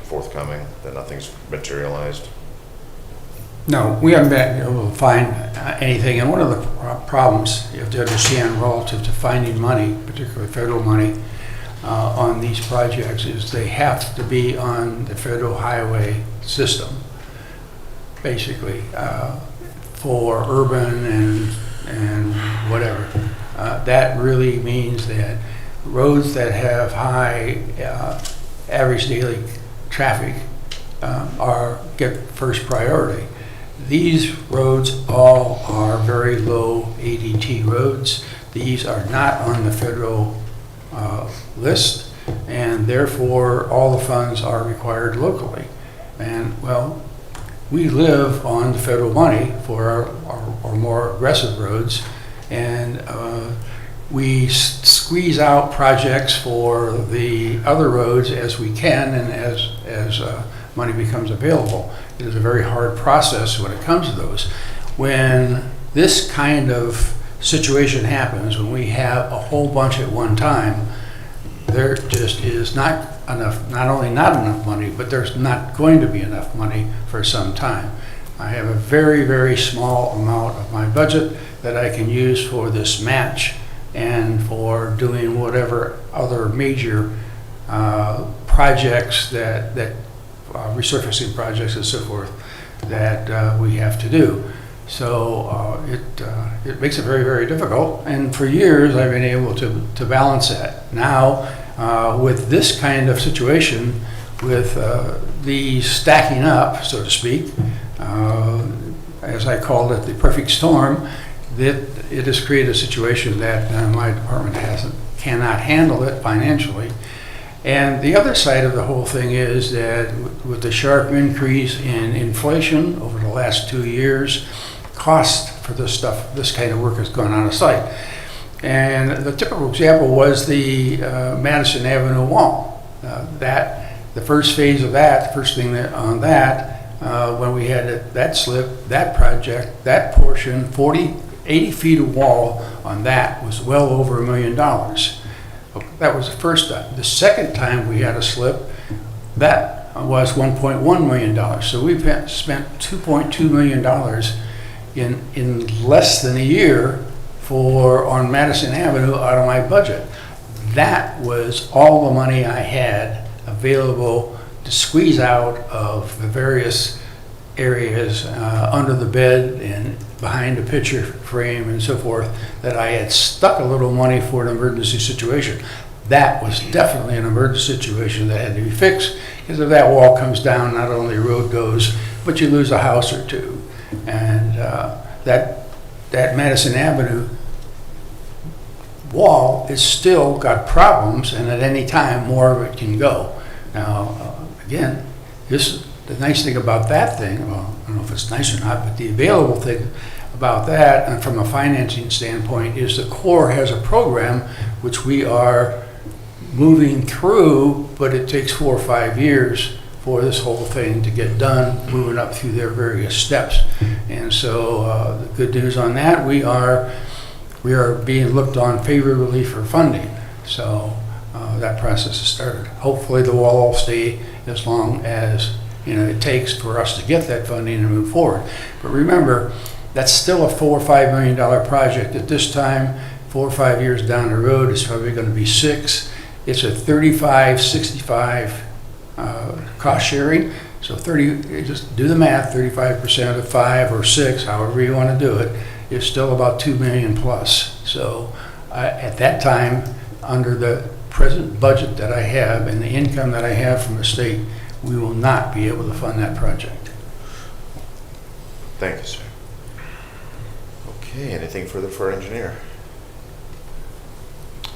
forthcoming, that nothing's materialized? No, we haven't been able to find anything, and one of the problems you have to understand relative to finding money, particularly federal money, on these projects is they have to be on the federal highway system, basically, for urban and whatever. That really means that roads that have high average daily traffic get first priority. These roads all are very low ADT roads. These are not on the federal list, and therefore all the funds are required locally. And well, we live on the federal money for our more aggressive roads, and we squeeze out projects for the other roads as we can and as money becomes available. It is a very hard process when it comes to those. When this kind of situation happens, when we have a whole bunch at one time, there just is not enough, not only not enough money, but there's not going to be enough money for some time. I have a very, very small amount of my budget that I can use for this match and for doing whatever other major projects that resurfacing projects and so forth that we have to do. So it makes it very, very difficult. And for years, I've been able to balance that. Now, with this kind of situation, with the stacking up, so to speak, as I called it, the perfect storm, it has created a situation that my department cannot handle it financially. And the other side of the whole thing is that with the sharp increase in inflation over the last 2 years, cost for this kind of work has gone out of sight. And the typical example was the Madison Avenue wall. The first phase of that, the first thing on that, when we had that slip, that project, that portion, 80 feet of wall on that was well over $1 million. That was the first time. The second time we had a slip, that was $1.1 million. So we've spent $2.2 million in less than a year on Madison Avenue out of my budget. That was all the money I had available to squeeze out of the various areas under the bed and behind a picture frame and so forth, that I had stuck a little money for an emergency situation. That was definitely an emergency situation that had to be fixed, because if that wall comes down, not only the road goes, but you lose a house or two. And that Madison Avenue wall is still got problems, and at any time more of it can go. Now, again, the nice thing about that thing, well, I don't know if it's nice or not, but the available thing about that, and from a financing standpoint, is the Corps has a program which we are moving through, but it takes 4 or 5 years for this whole thing to get done, moving up through their various steps. And so the good news on that, we are being looked on favorably for funding. So that process has started. Hopefully the wall will stay as long as it takes for us to get that funding and move forward. But remember, that's still a $4 or $5 million project. At this time, 4 or 5 years down the road, it's probably going to be 6. It's a 35-65 cost sharing. So just do the math, 35% of 5 or 6, however you want to do it, is still about $2 million plus. So at that time, under the present budget that I have and the income that I have from the state, we will not be able to fund that project. Thank you, sir. Okay, anything further for our engineer?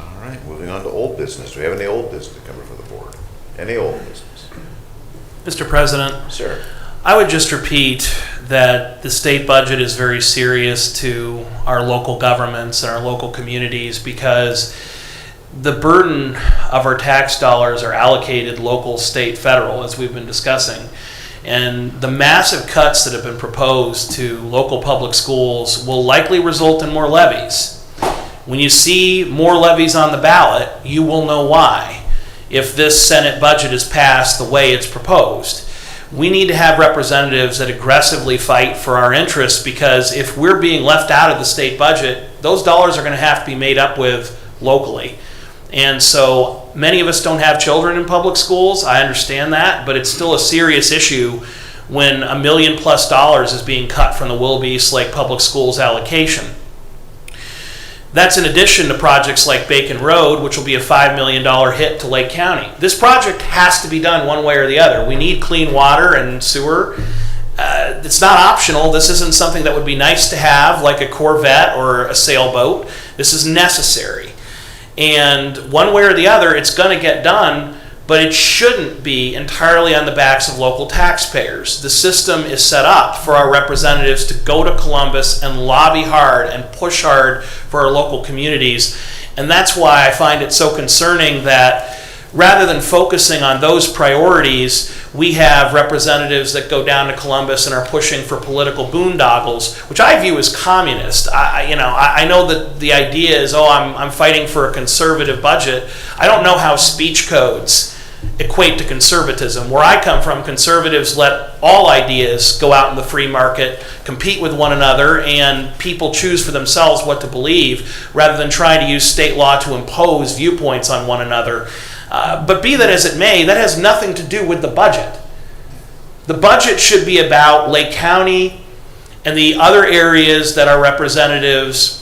All right, moving on to old business. Do we have any old business to come before the board? Any old business? Mr. President, Sir. I would just repeat that the state budget is very serious to our local governments and our local communities, because the burden of our tax dollars are allocated local, state, federal, as we've been discussing. And the massive cuts that have been proposed to local public schools will likely result in more levies. When you see more levies on the ballot, you will know why, if this Senate budget is passed the way it's proposed. We need to have representatives that aggressively fight for our interests, because if we're being left out of the state budget, those dollars are going to have to be made up with locally. And so many of us don't have children in public schools. I understand that, but it's still a serious issue when $1 million+ is being cut from the Willoughby East Lake Public Schools allocation. That's in addition to projects like Bacon Road, which will be a $5 million hit to Lake County. This project has to be done one way or the other. We need clean water and sewer. It's not optional. This isn't something that would be nice to have, like a Corvette or a sailboat. This is necessary. And one way or the other, it's going to get done, but it shouldn't be entirely on the backs of local taxpayers. The system is set up for our representatives to go to Columbus and lobby hard and push hard for our local communities. And that's why I find it so concerning that rather than focusing on those priorities, we have representatives that go down to Columbus and are pushing for political boondoggles, which I view as communist. I know that the idea is, I'm fighting for a conservative budget. I don't know how speech codes equate to conservatism. Where I come from, conservatives let all ideas go out in the free market, compete with one another, and people choose for themselves what to believe, rather than trying to use state law to impose viewpoints on one another. But be that as it may, that has nothing to do with the budget. The budget should be about Lake County and the other areas that our representatives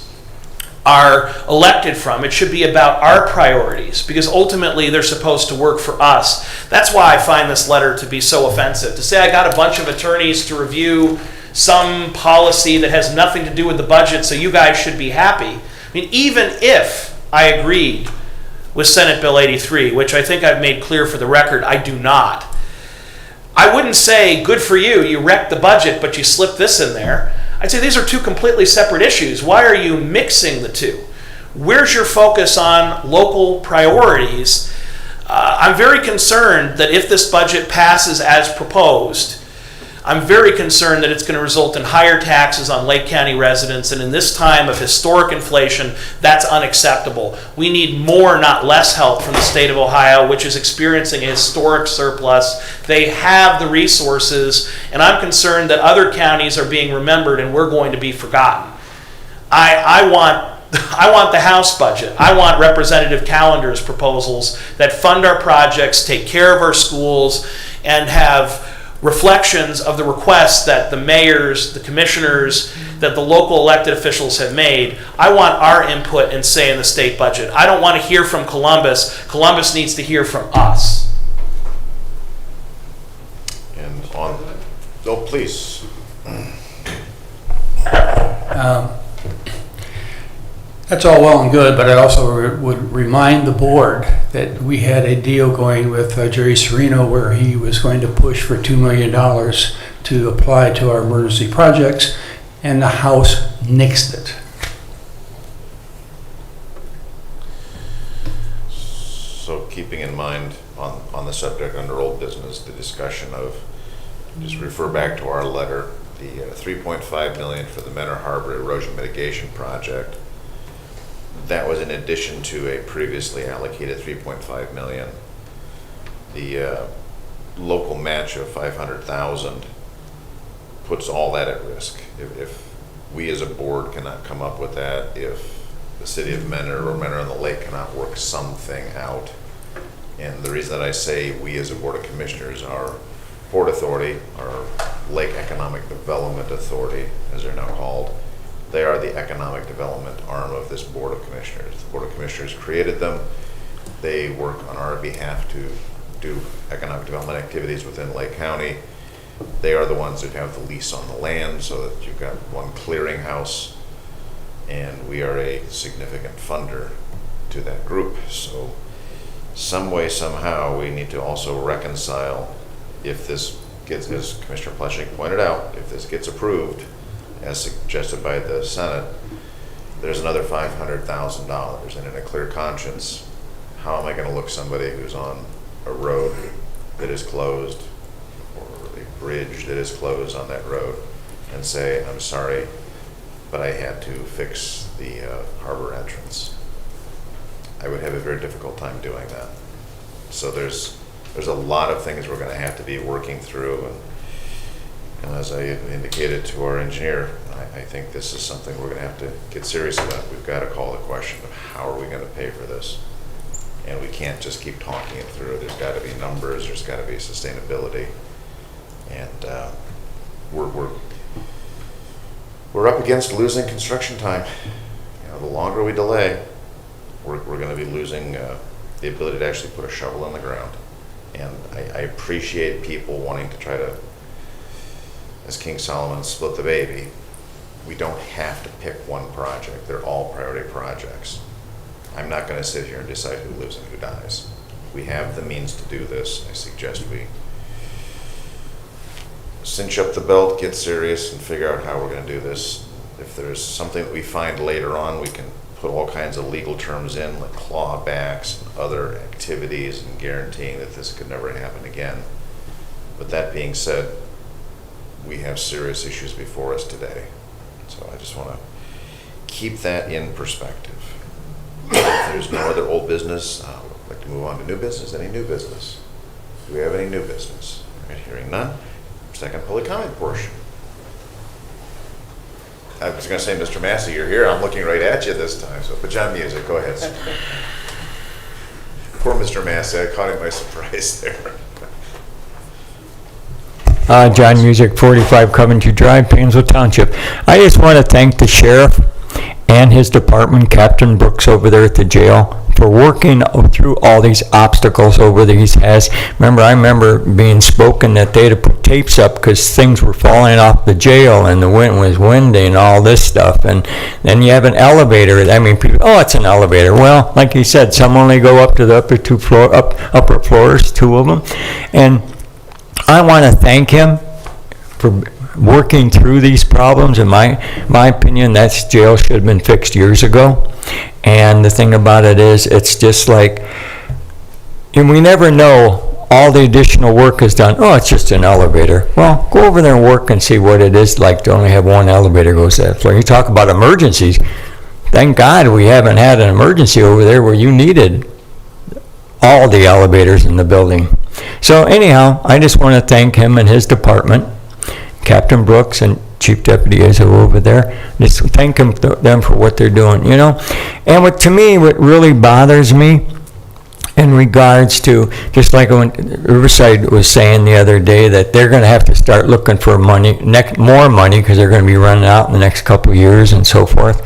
are elected from. It should be about our priorities, because ultimately they're supposed to work for us. That's why I find this letter to be so offensive. To say I got a bunch of attorneys to review some policy that has nothing to do with the budget, so you guys should be happy. I mean, even if I agreed with Senate Bill 83, which I think I've made clear for the record, I do not. I wouldn't say, good for you, you wrecked the budget, but you slipped this in there. I'd say these are two completely separate issues. Why are you mixing the two? Where's your focus on local priorities? I'm very concerned that if this budget passes as proposed, I'm very concerned that it's going to result in higher taxes on Lake County residents, and in this time of historic inflation, that's unacceptable. We need more, not less help from the state of Ohio, which is experiencing a historic surplus. They have the resources, and I'm concerned that other counties are being remembered and we're going to be forgotten. I want the House budget. I want Representative Calendar's proposals that fund our projects, take care of our schools, and have reflections of the requests that the mayors, the commissioners, that the local elected officials have made. I want our input and say in the state budget. I don't want to hear from Columbus. Columbus needs to hear from us. And please. That's all well and good, but I also would remind the board that we had a deal going with Jerry Serino where he was going to push for $2 million to apply to our emergency projects, and the House nixed it. So keeping in mind on the subject under old business, the discussion of, just refer back to our letter, the $3.5 million for the Menor Harbor erosion mitigation project. That was in addition to a previously allocated $3.5 million. The local match of $500,000 puts all that at risk. If we as a board cannot come up with that, if the city of Menor or Menor on the Lake cannot work something out, and the reason that I say we as a board of commissioners, our Port Authority, our Lake Economic Development Authority, as they're now called, they are the economic development arm of this Board of Commissioners. The Board of Commissioners created them. They work on our behalf to do economic development activities within Lake County. They are the ones that have the lease on the land, so that you've got one clearinghouse, and we are a significant funder to that group. So some way, somehow, we need to also reconcile, if this gets, as Commissioner Pleshnik pointed out, if this gets approved, as suggested by the Senate, there's another $500,000, and in a clear conscience, how am I gonna look somebody who's on a road that is closed, or a bridge that is closed on that road, and say, I'm sorry, but I had to fix the harbor entrance? I would have a very difficult time doing that. So there's a lot of things we're gonna have to be working through, and as I indicated to our engineer, I think this is something we're gonna have to get serious about. We've gotta call the question of how are we gonna pay for this? And we can't just keep talking it through. There's gotta be numbers, there's gotta be sustainability. And we're up against losing construction time. You know, the longer we delay, we're gonna be losing the ability to actually put a shovel in the ground. And I appreciate people wanting to try to, as King Solomon, split the baby. We don't have to pick one project. They're all priority projects. I'm not going to sit here and decide who lives and who dies. We have the means to do this. I suggest we cinch up the belt, get serious, and figure out how we're going to do this. If there's something that we find later on, we can put all kinds of legal terms in, like clawbacks and other activities, and guaranteeing that this could never happen again. But that being said, we have serious issues before us today. So I just want to keep that in perspective. If there's no other old business, I'd like to move on to new business. Any new business? Do we have any new business? All right, hearing none. Second public comment portion. I was going to say, Mr. Massey, you're here. I'm looking right at you this time. So put you on music. Go ahead. Poor Mr. Massey. I caught him by surprise there. John Music, 45 Coventry Drive, Painesville Township. I just want to thank the sheriff and his department, Captain Brooks over there at the jail, for working through all these obstacles over these has. I remember being spoken that they had to put tapes up because things were falling off the jail and the wind was windy and all this stuff. And then you have an elevator. People, oh, it's an elevator. Well, like he said, some only go up to the upper floors, 2 of them. And I want to thank him for working through these problems. In my opinion, that jail should have been fixed years ago. And the thing about it is, it's just like, and we never know all the additional work is done. Oh, it's just an elevator. Well, go over there and work and see what it is like to only have one elevator goes to that floor. You talk about emergencies. Thank God we haven't had an emergency over there where you needed all the elevators in the building. So anyhow, I just want to thank him and his department, Captain Brooks and Chief Deputy Izzo over there. Just thank them for what they're doing, you know. And to me, what really bothers me in regards to, just like when Riverside was saying the other day, that they're going to have to start looking for more money because they're going to be running out in the next couple of years and so forth,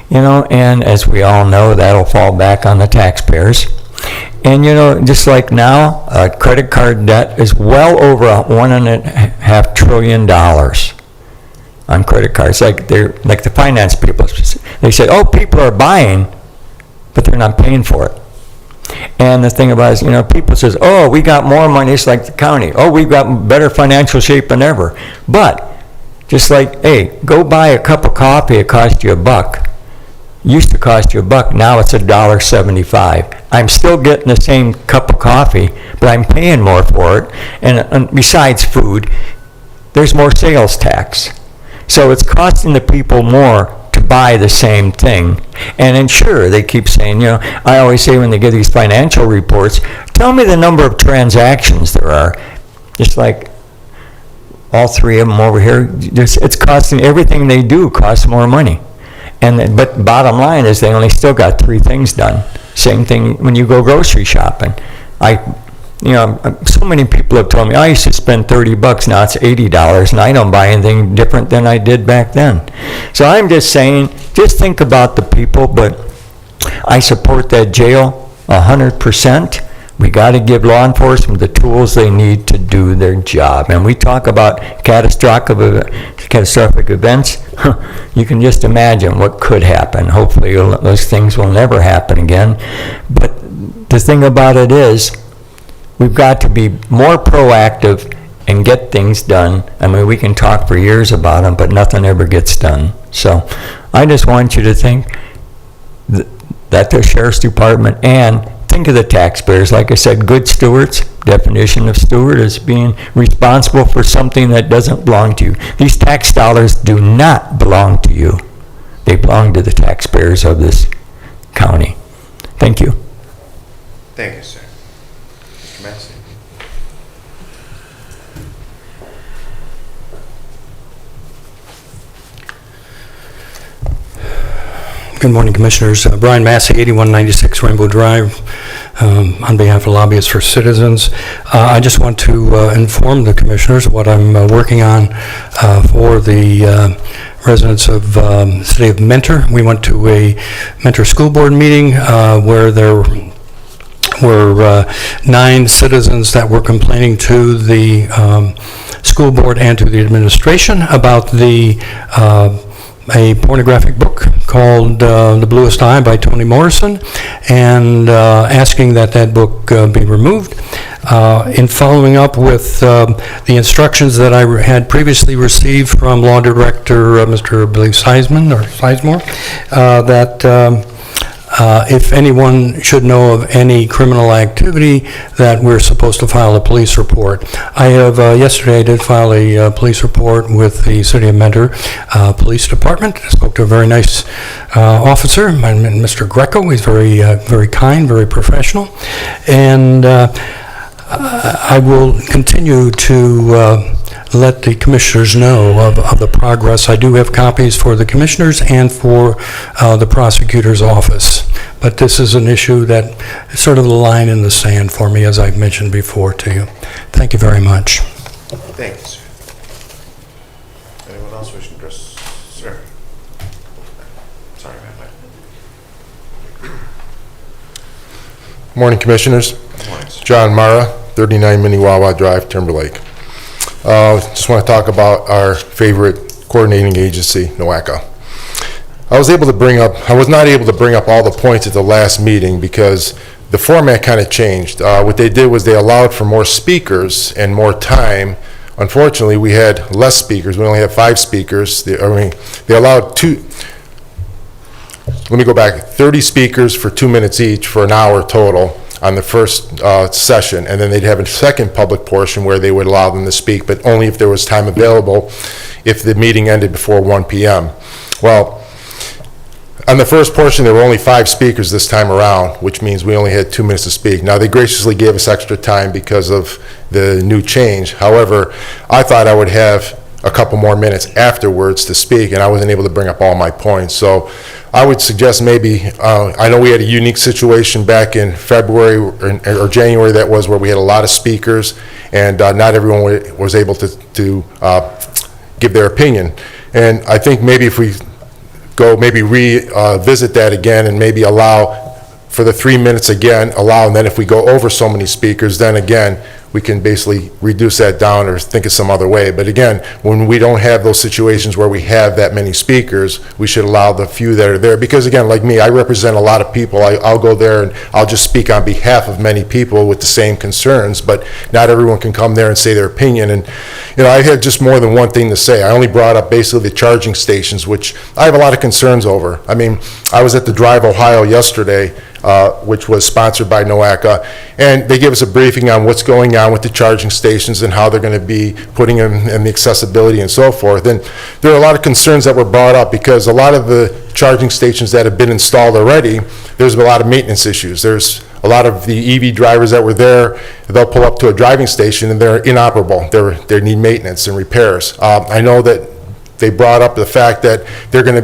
you know. And as we all know, that'll fall back on the taxpayers. And you know, just like now, credit card debt is well over $1.5 trillion on credit cards. Like the finance people, they say, oh, people are buying, but they're not paying for it. And the thing about it is, you know, people says, oh, we got more money. It's like the county. Oh, we've got better financial shape than ever. But just like, hey, go buy a cup of coffee. It cost you $1. Used to cost you $1, now it's $1.75. I'm still getting the same cup of coffee, but I'm paying more for it. And besides food, there's more sales tax. So it's costing the people more to buy the same thing. And sure, they keep saying, you know, I always say when they give these financial reports, tell me the number of transactions there are. Just like all 3 of them over here, it's costing, everything they do costs more money. But bottom line is they only still got 3 things done. Same thing when you go grocery shopping. So many people have told me, I used to spend $30, now it's $80, and I don't buy anything different than I did back then. So I'm just saying, just think about the people, but I support that jail 100%. We got to give law enforcement the tools they need to do their job. And we talk about catastrophic events. You can just imagine what could happen. Hopefully those things will never happen again. But the thing about it is, we've got to be more proactive and get things done. I mean, we can talk for years about them, but nothing ever gets done. So I just want you to think that the Sheriff's Department and think of the taxpayers. Like I said, good stewards, definition of steward is being responsible for something that doesn't belong to you. These tax dollars do not belong to you. They belong to the taxpayers of this county. Thank you. Thank you, sir. Mr. Massey? Good morning, Commissioners. Brian Massey, 8196 Rainbow Drive, on behalf of Lobbyists for Citizens. I just want to inform the Commissioners what I'm working on for the residents of the city of Mentor. We went to a Mentor School Board meeting where there were 9 citizens that were complaining to the school board and to the administration about a pornographic book called The Bluest Eye by Toni Morrison, and asking that book be removed. In following up with the instructions that I had previously received from Law Director Mr. Billy Sizemore, that if anyone should know of any criminal activity, that we're supposed to file a police report. I have, yesterday I did file a police report with the City of Mentor Police Department. I spoke to a very nice officer, Mr. Greco. He's very kind, very professional. And I will continue to let the commissioners know of the progress. I do have copies for the commissioners and for the prosecutor's office. But this is an issue that is sort of the line in the sand for me, as I've mentioned before to you. Thank you very much. Thank you, sir. Anyone else wishing to address? Sir? Sorry, Matt. Morning, Commissioners. Good morning, sir. John Mara, 39 Minnewawa Drive, Timberlake. Just want to talk about our favorite coordinating agency, NOACA. I was not able to bring up all the points at the last meeting because the format kind of changed. What they did was they allowed for more speakers and more time. Unfortunately, we had less speakers. We only had 5 speakers. They allowed 30 speakers for 2 minutes each for an hour total on the first session, and then they'd have a second public portion where they would allow them to speak, but only if there was time available if the meeting ended before 1 p.m. Well, on the first portion, there were only 5 speakers this time around, which means we only had 2 minutes to speak. Now, they graciously gave us extra time because of the new change. However, I thought I would have a couple more minutes afterwards to speak, and I wasn't able to bring up all my points. So I would suggest maybe, I know we had a unique situation back in February or January, that was, where we had a lot of speakers, and not everyone was able to give their opinion. And I think maybe if we go revisit that again and maybe allow for the 3 minutes again, and then if we go over so many speakers, then again, we can basically reduce that down or think of some other way. But again, when we don't have those situations where we have that many speakers, we should allow the few that are there. Because again, like me, I represent a lot of people. I'll go there and I'll just speak on behalf of many people with the same concerns, but not everyone can come there and say their opinion. And I had just more than one thing to say. I only brought up basically the charging stations, which I have a lot of concerns over. I mean, I was at the Drive Ohio yesterday, which was sponsored by NOACA, and they gave us a briefing on what's going on with the charging stations and how they're going to be putting them and the accessibility and so forth. And there are a lot of concerns that were brought up because a lot of the charging stations that have been installed already, there's been a lot of maintenance issues. There's a lot of the EV drivers that were there, they'll pull up to a driving station and they're inoperable. They need maintenance and repairs. I know that they brought up the fact that they're going to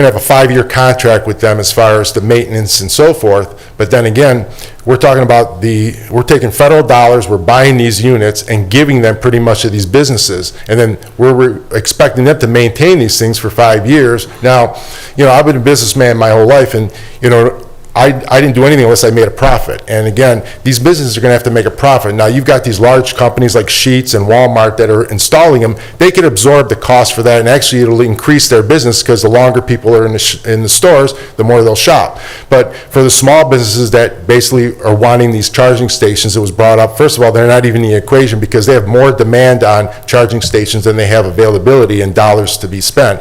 have a 5-year contract with them as far as the maintenance and so forth. But then again, we're talking about we're taking federal dollars, we're buying these units and giving them pretty much to these businesses. And then we're expecting them to maintain these things for 5 years. Now, I've been a businessman my whole life, and, I didn't do anything unless I made a profit. And again, these businesses are going to have to make a profit. Now, you've got these large companies like Sheetz and Walmart that are installing them. They could absorb the cost for that, and actually it'll increase their business because the longer people are in the stores, the more they'll shop. But for the small businesses that basically are wanting these charging stations, it was brought up, first of all, they're not even in the equation because they have more demand on charging stations than they have availability and dollars to be spent.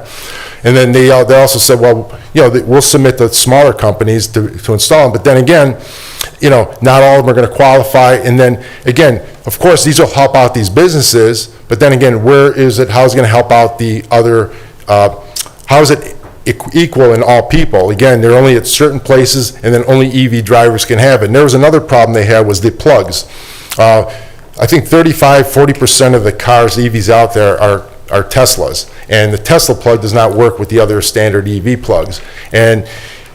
And then they also said, well, we'll submit the smaller companies to install them. But then again, not all of them are going to qualify. And then again, of course, these will help out these businesses. But then again, how is it going to help out the other, how is it equal in all people? Again, they're only at certain places, and then only EV drivers can have it. And there was another problem they had was the plugs. I think 35-40% of the cars, EVs out there are Teslas, and the Tesla plug does not work with the other standard EV plugs. And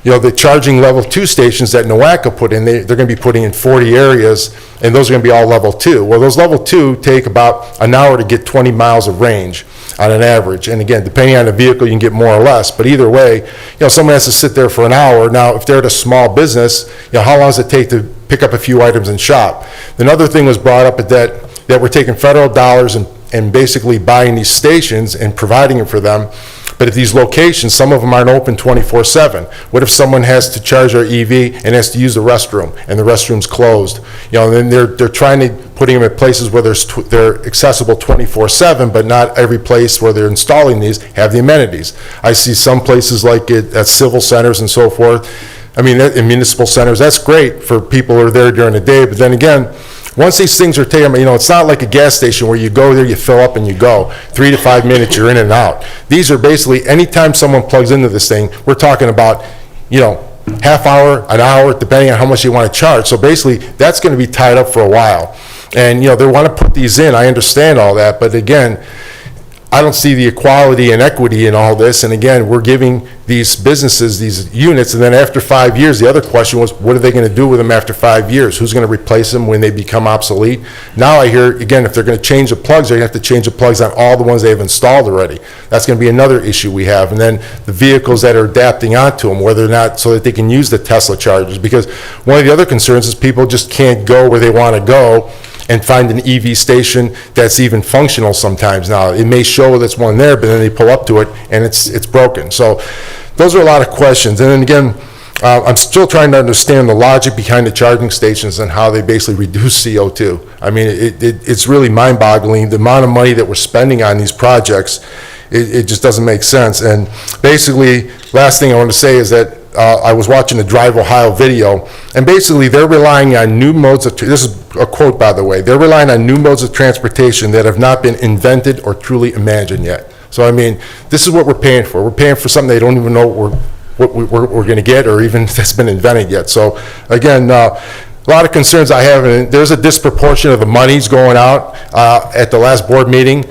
the charging level 2 stations that NOACA put in, they're going to be putting in 40 areas, and those are going to be all level 2. Well, those level 2 take about an hour to get 20 miles of range on an average. And again, depending on the vehicle, you can get more or less. But either way, someone has to sit there for an hour. Now, if they're at a small business, how long does it take to pick up a few items and shop? Another thing was brought up that we're taking federal dollars and basically buying these stations and providing it for them. But at these locations, some of them aren't open 24/7. What if someone has to charge their EV and has to use the restroom, and the restroom's closed? And then they're trying to putting them at places where they're accessible 24/7, but not every place where they're installing these have the amenities. I see some places like at civil centers and so forth. I mean, in municipal centers, that's great for people who are there during the day. But then again, once these things are taken, it's not like a gas station where you go there, you fill up and you go. 3 to 5 minutes, you're in and out. These are basically, anytime someone plugs into this thing, we're talking about, half hour, an hour, depending on how much you want to charge. So basically, that's going to be tied up for a while. And, they want to put these in. I understand all that. But again, I don't see the equality and equity in all this. And again, we're giving these businesses these units, and then after 5 years, the other question was, what are they going to do with them after 5 years? Who's going to replace them when they become obsolete? Now I hear, again, if they're going to change the plugs, they're going to have to change the plugs on all the ones they've installed already. That's going to be another issue we have. And then the vehicles that are adapting onto them, whether or not, so that they can use the Tesla chargers. Because one of the other concerns is people just can't go where they want to go and find an EV station that's even functional sometimes. Now, it may show there's one there, but then they pull up to it and it's broken. So those are a lot of questions. And then again, I'm still trying to understand the logic behind the charging stations and how they basically reduce CO2. I mean, it's really mind-boggling, the amount of money that we're spending on these projects. It just doesn't make sense. And basically, last thing I want to say is that I was watching the Drive Ohio video, and basically they're relying on new modes of, this is a quote by the way, they're relying on new modes of transportation that have not been invented or truly imagined yet. So I mean, this is what we're paying for. We're paying for something they don't even know what we're going to get, or even that's been invented yet. So again, a lot of concerns I have, and there's a disproportion of the monies going out. At the last board meeting,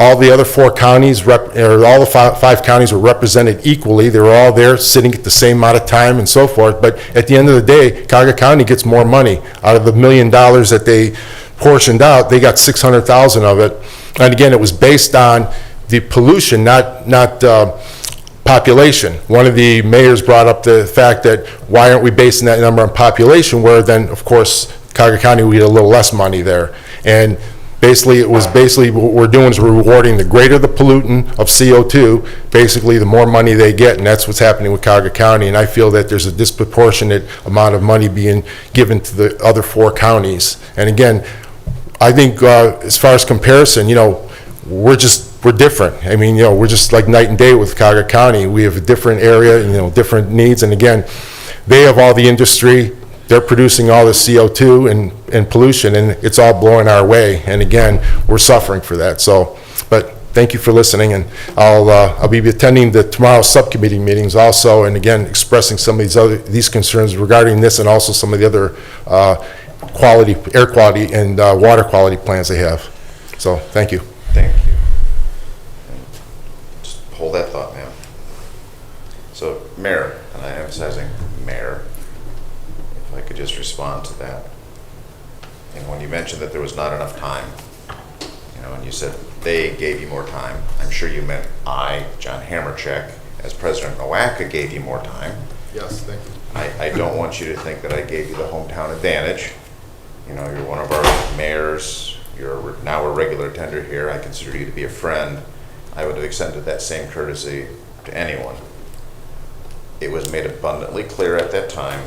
all the other 4 counties, or all the 5 counties were represented equally. They were all there sitting at the same amount of time and so forth. But at the end of the day, Cuyahoga County gets more money. Out of the $1 million that they portioned out, they got $600,000 of it. And again, it was based on the pollution, not population. One of the mayors brought up the fact that why aren't we basing that number on population, where then, of course, Cuyahoga County, we get a little less money there. And basically, what we're doing is we're rewarding the greater the pollutant of CO2, basically the more money they get, and that's what's happening with Cuyahoga County. And I feel that there's a disproportionate amount of money being given to the other 4 counties. And again, I think as far as comparison, we're different. I mean, we're just like night and day with Cuyahoga County. We have a different area, different needs. And again, they have all the industry. They're producing all the CO2 and pollution, and it's all blowing our way. And again, we're suffering for that. So, but thank you for listening, and I'll be attending tomorrow's subcommittee meetings also, and again, expressing some of these concerns regarding this, and also some of the other air quality and water quality plans they have. So, thank you. Thank you. And just hold that thought, ma'am. So, Mayor, and I'm emphasizing Mayor, if I could just respond to that. And when you mentioned that there was not enough time, and you said they gave you more time, I'm sure you meant I, John Hamercheck, as president of NOACA, gave you more time. Yes, thank you. I don't want you to think that I gave you the hometown advantage. You're one of our mayors. You're now a regular attender here. I consider you to be a friend. I would have extended that same courtesy to anyone. It was made abundantly clear at that time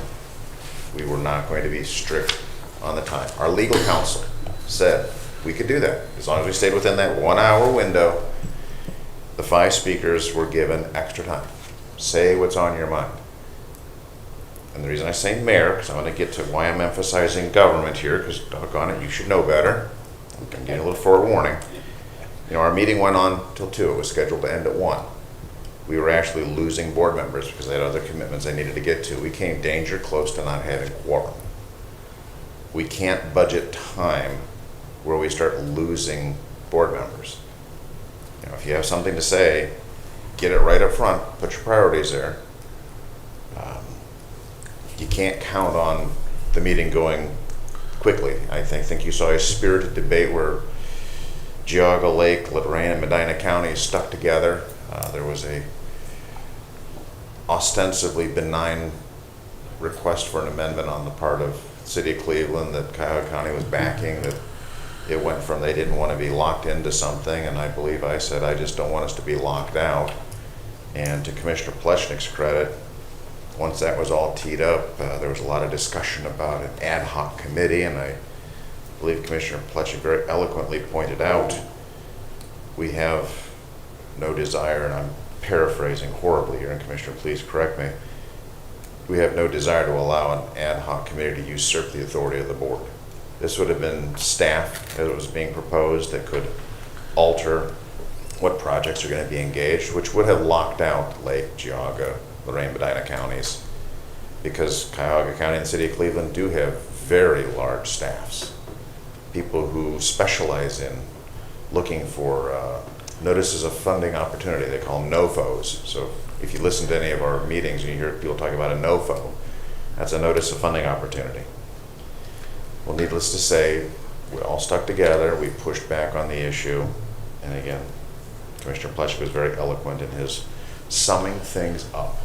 we were not going to be strict on the time. Our legal counsel said we could do that as long as we stayed within that 1 hour window. The 5 speakers were given extra time. Say what's on your mind. And the reason I say mayor, because I'm going to get to why I'm emphasizing government here, because doggone it, you should know better. I'm getting a little forewarning. You know, our meeting went on till 2. It was scheduled to end at 1. We were actually losing board members because they had other commitments they needed to get to. We came danger close to not having quorum. We can't budget time where we start losing board members. You know, if you have something to say, get it right up front, put your priorities there. You can't count on the meeting going quickly. I think you saw a spirited debate where Geauga Lake, Lorraine, and Medina counties stuck together. There was a ostensibly benign request for an amendment on the part of the City of Cleveland that Cuyahoga County was backing, that it went from they didn't want to be locked into something, and I believe I said, I just don't want us to be locked out. And to Commissioner Plechnik's credit, once that was all teed up, there was a lot of discussion about an ad hoc committee, and I believe Commissioner Plechnik very eloquently pointed out, we have no desire, and I'm paraphrasing horribly here, and Commissioner, please correct me, we have no desire to allow an ad hoc committee to usurp the authority of the board. This would have been staff as it was being proposed that could alter what projects are going to be engaged, which would have locked out Lake, Geauga, Lorraine, Medina counties, because Cuyahoga County and the City of Cleveland do have very large staffs. People who specialize in looking for notices of funding opportunity. They call them NOFOs. So if you listen to any of our meetings and you hear people talk about a NOFO, that's a notice of funding opportunity. Well, needless to say, we all stuck together. We pushed back on the issue. And again, Commissioner Plechnik was very eloquent in his summing things up.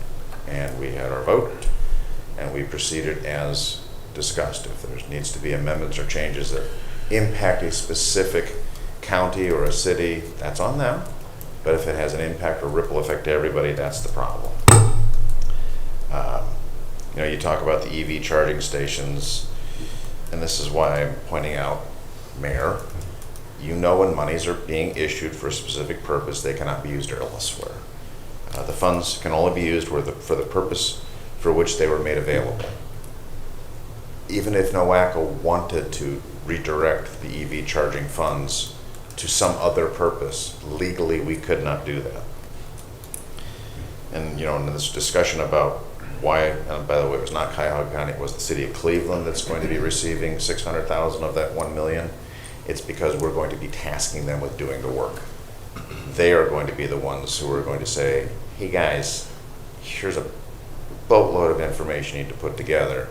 And we had our vote, and we proceeded as discussed. If there needs to be amendments or changes that impact a specific county or a city, that's on them. But if it has an impact or ripple effect to everybody, that's the problem. You know, you talk about the EV charging stations, and this is why I'm pointing out, Mayor, you know when monies are being issued for a specific purpose, they cannot be used elsewhere. The funds can only be used for the purpose for which they were made available. Even if NOACA wanted to redirect the EV charging funds to some other purpose, legally we could not do that. And you know, in this discussion about why, by the way, it was not Cuyahoga County, it was the City of Cleveland that's going to be receiving $600,000 of that $1 million. It's because we're going to be tasking them with doing the work. They are going to be the ones who are going to say, hey guys, here's a boatload of information you need to put together,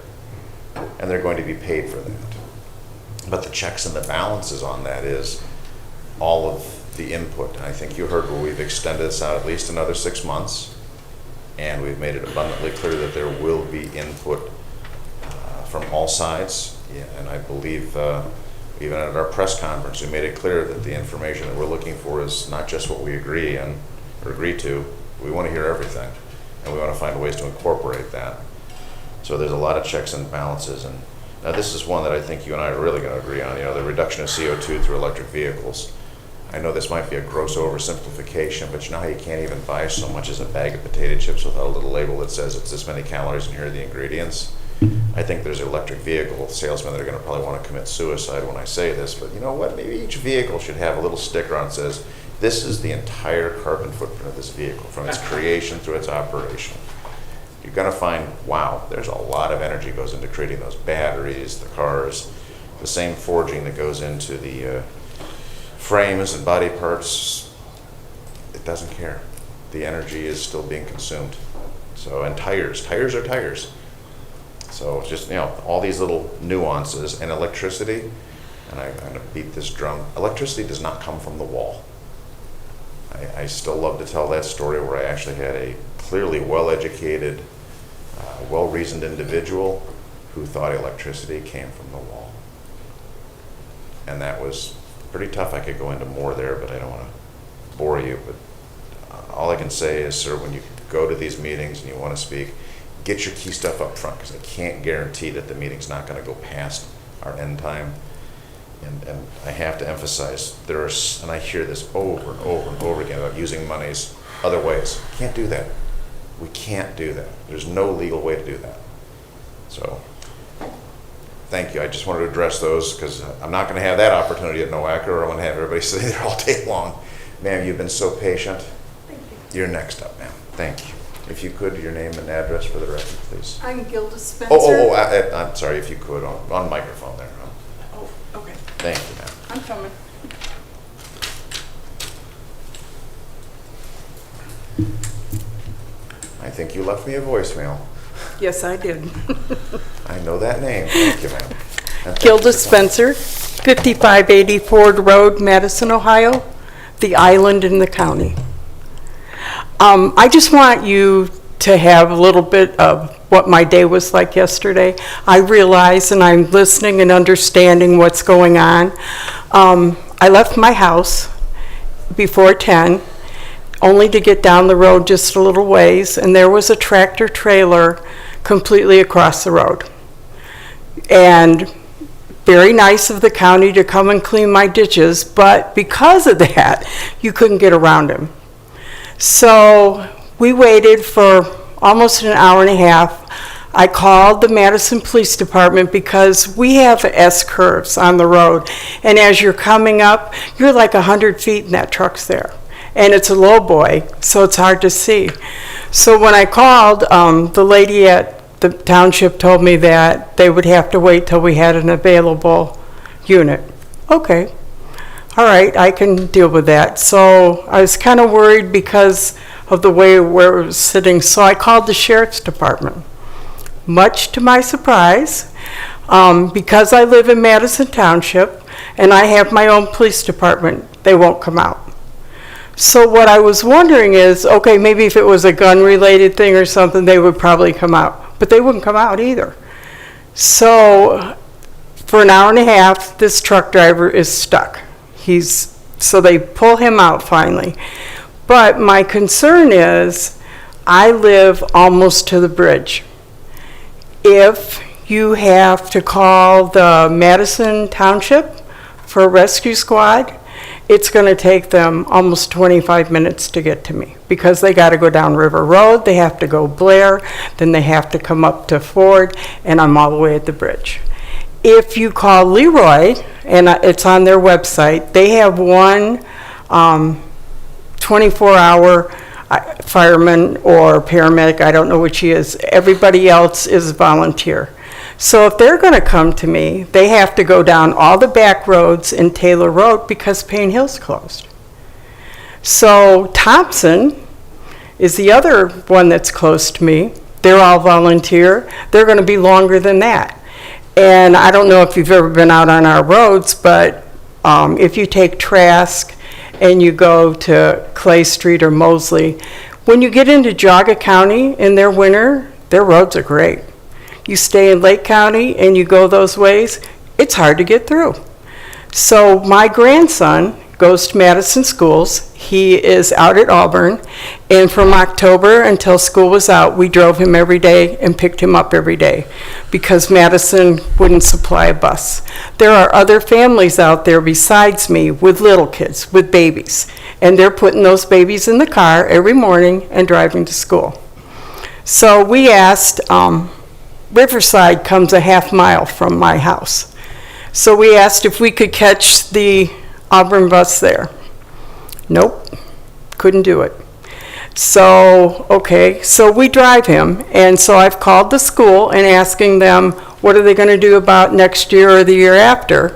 and they're going to be paid for that. But the checks and the balances on that is all of the input. And I think you heard where we've extended this out at least another 6 months, and we've made it abundantly clear that there will be input from all sides. Yeah, and I believe even at our press conference, we made it clear that the information that we're looking for is not just what we agree on or agree to. We want to hear everything, and we want to find ways to incorporate that. So there's a lot of checks and balances, and now this is one that I think you and I are really going to agree on, you know, the reduction of CO2 through electric vehicles. I know this might be a gross oversimplification, but you know how you can't even buy so much as a bag of potato chips without a little label that says it's this many calories and here are the ingredients? I think there's electric vehicle salesmen that are going to probably want to commit suicide when I say this, but you know what? Maybe each vehicle should have a little sticker on that says, this is the entire carbon footprint of this vehicle, from its creation through its operation. You're going to find, wow, there's a lot of energy goes into creating those batteries, the cars, the same forging that goes into the frames and body parts. It doesn't care. The energy is still being consumed. So, and tires are tires. So just, you know, all these little nuances. And electricity, and I'm going to beat this drum, electricity does not come from the wall. I still love to tell that story where I actually had a clearly well-educated, well-reasoned individual who thought electricity came from the wall. And that was pretty tough. I could go into more there, but I don't want to bore you. But all I can say is, sir, when you go to these meetings and you want to speak, get your key stuff up front, because I can't guarantee that the meeting's not going to go past our end time. and I have to emphasize, and I hear this over and over and over again about using monies other ways. Can't do that. We can't do that. There's no legal way to do that. So, thank you. I just wanted to address those because I'm not going to have that opportunity at NOAC, or I'm going to have everybody sit there all day long. Ma'am, you've been so patient. Thank you. You're next up, ma'am. Thank you. If you could, your name and address for the record, please. I'm Gilda Spencer. I'm sorry, if you could, on microphone there. Oh, okay. Thank you, ma'am. I'm coming. I think you left me a voicemail. Yes, I did. I know that name. Thank you, ma'am. And thank you Gilda for coming. Spencer, 5580 Ford Road, Madison, Ohio, the island in the county. I just want you to have a little bit of what my day was like yesterday. I realize, and I'm listening and understanding what's going on. I left my house before 10, only to get down the road just a little ways, and there was a tractor trailer completely across the road. And very nice of the county to come and clean my ditches, but because of that, you couldn't get around him. So we waited for almost an hour and a half. I called the Madison Police Department because we have S-curves on the road, and as you're coming up, you're like 100 feet and that truck's there. And it's a low boy, so it's hard to see. So when I called, the lady at the township told me that they would have to wait till we had an available unit. Okay. All right, I can deal with that. So I was kind of worried because of the way where it was sitting, so I called the sheriff's department. Much to my surprise, because I live in Madison Township and I have my own police department, they won't come out. So what I was wondering is, okay, maybe if it was a gun-related thing or something, they would probably come out. But they wouldn't come out either. So for an hour and a half, this truck driver is stuck. So they pull him out finally. But my concern is, I live almost to the bridge. If you have to call the Madison Township for a rescue squad, it's going to take them almost 25 minutes to get to me because they got to go down River Road, they have to go Blair, then they have to come up to Ford, and I'm all the way at the bridge. If you call Leroy, and it's on their website, they have one 24-hour fireman or paramedic, I don't know which he is. Everybody else is volunteer. So if they're going to come to me, they have to go down all the back roads in Taylor Road because Payne Hill's closed. So Thompson is the other one that's close to me. They're all volunteer. They're going to be longer than that. And I don't know if you've ever been out on our roads, but if you take Trask and you go to Clay Street or Mosley, when you get into Geauga County in their winter, their roads are great. You stay in Lake County and you go those ways, it's hard to get through. So my grandson goes to Madison schools. He is out at Auburn, and from October until school was out, we drove him every day and picked him up every day because Madison wouldn't supply a bus. There are other families out there besides me with little kids, with babies, and they're putting those babies in the car every morning and driving to school. So we asked, Riverside comes a half mile from my house. So we asked if we could catch the Auburn bus there. Nope, couldn't do it. So, okay, so we drive him, and so I've called the school and asking them what are they going to do about next year or the year after,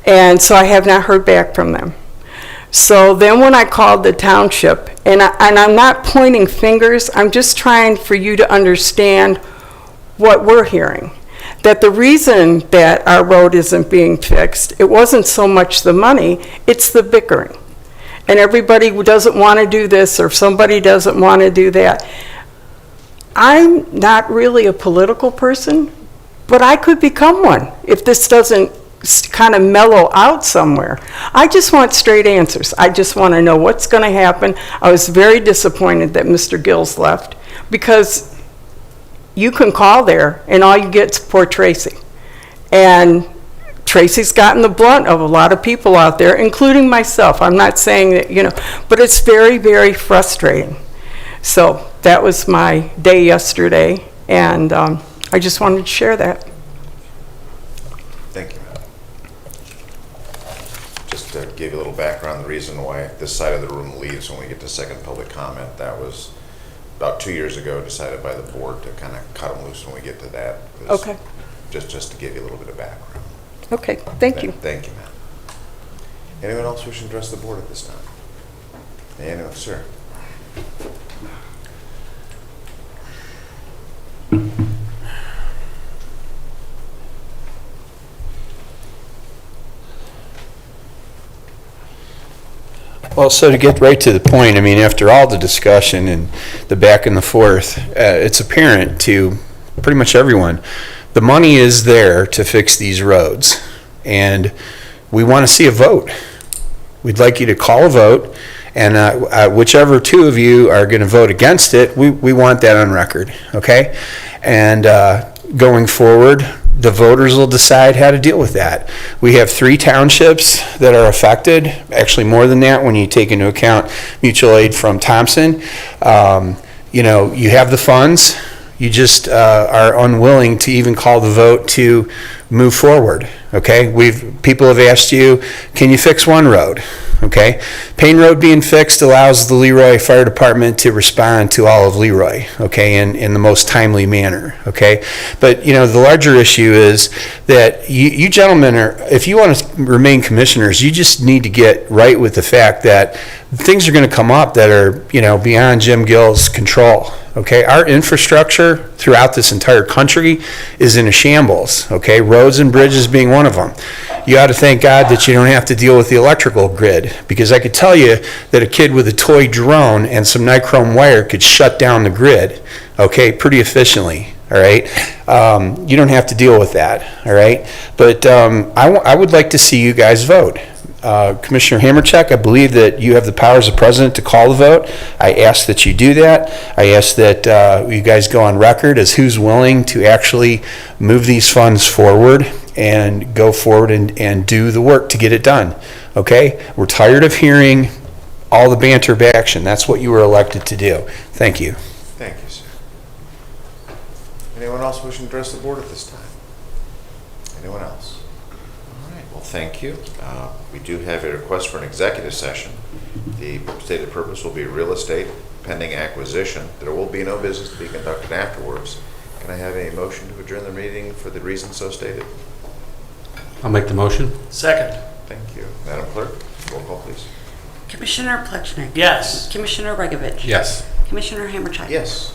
and so I have not heard back from them. So then when I called the township, and I'm not pointing fingers, I'm just trying for you to understand what we're hearing. That the reason that our road isn't being fixed, it wasn't so much the money, it's the bickering. And everybody who doesn't want to do this or somebody doesn't want to do that. I'm not really a political person, but I could become one if this doesn't kind of mellow out somewhere. I just want straight answers. I just want to know what's going to happen. I was very disappointed that Mr. Gills left because you can call there and all you get is poor Tracy. And Tracy's gotten the blunt of a lot of people out there, including myself. I'm not saying that, but it's very, very frustrating. So that was my day yesterday, and I just wanted to share that. Thank you, Madam. Just to give you a little background, the reason why this side of the room leaves when we get to second public comment, that was about 2 years ago decided by the board to kind of cut them loose when we get to that. Okay. Just to give you a little bit of background. Okay, thank you. Thank you, ma'am. Anyone else wishing to address the board at this time? Anyone, sir? Well, so to get right to the point, I mean, after all the discussion and the back and the forth, it's apparent to pretty much everyone, the money is there to fix these roads, and we want to see a vote. We'd like you to call a vote, and whichever two of you are going to vote against it, we want that on record, okay? And going forward, the voters will decide how to deal with that. We have 3 townships that are affected, actually more than that when you take into account mutual aid from Thompson. You have the funds, you just are unwilling to even call the vote to move forward, okay? People have asked you, can you fix one road? Okay, Payne Road being fixed allows the Leroy Fire Department to respond to all of Leroy, okay, in the most timely manner, okay? But, the larger issue is that you gentlemen if you want to remain commissioners, you just need to get right with the fact that things are going to come up that are, beyond Jim Gill's control, okay? Our infrastructure throughout this entire country is in a shambles, okay? Roads and bridges being one of them. You ought to thank God that you don't have to deal with the electrical grid, because I could tell you that a kid with a toy drone and some nichrome wire could shut down the grid, okay, pretty efficiently, all right? You don't have to deal with that, all right? But I would like to see you guys vote. Commissioner Hamercheck, I believe that you have the powers of president to call the vote. I ask that you do that. I ask that you guys go on record as who's willing to actually move these funds forward and go forward and do the work to get it done, okay? We're tired of hearing all the banter action. That's what you were elected to do. Thank you. Thank you, sir. Anyone else wishing to address the board at this time? Anyone else? All right, well, thank you. We do have a request for an executive session. The stated purpose will be real estate pending acquisition. There will be no business to be conducted afterwards. Can I have a motion to adjourn the meeting for the reasons so stated? I'll make the motion. Second. Thank you. Madam Clerk, roll call, please. Commissioner Plechnik. Yes. Commissioner Regovich. Yes. Commissioner Hammercheck. Yes.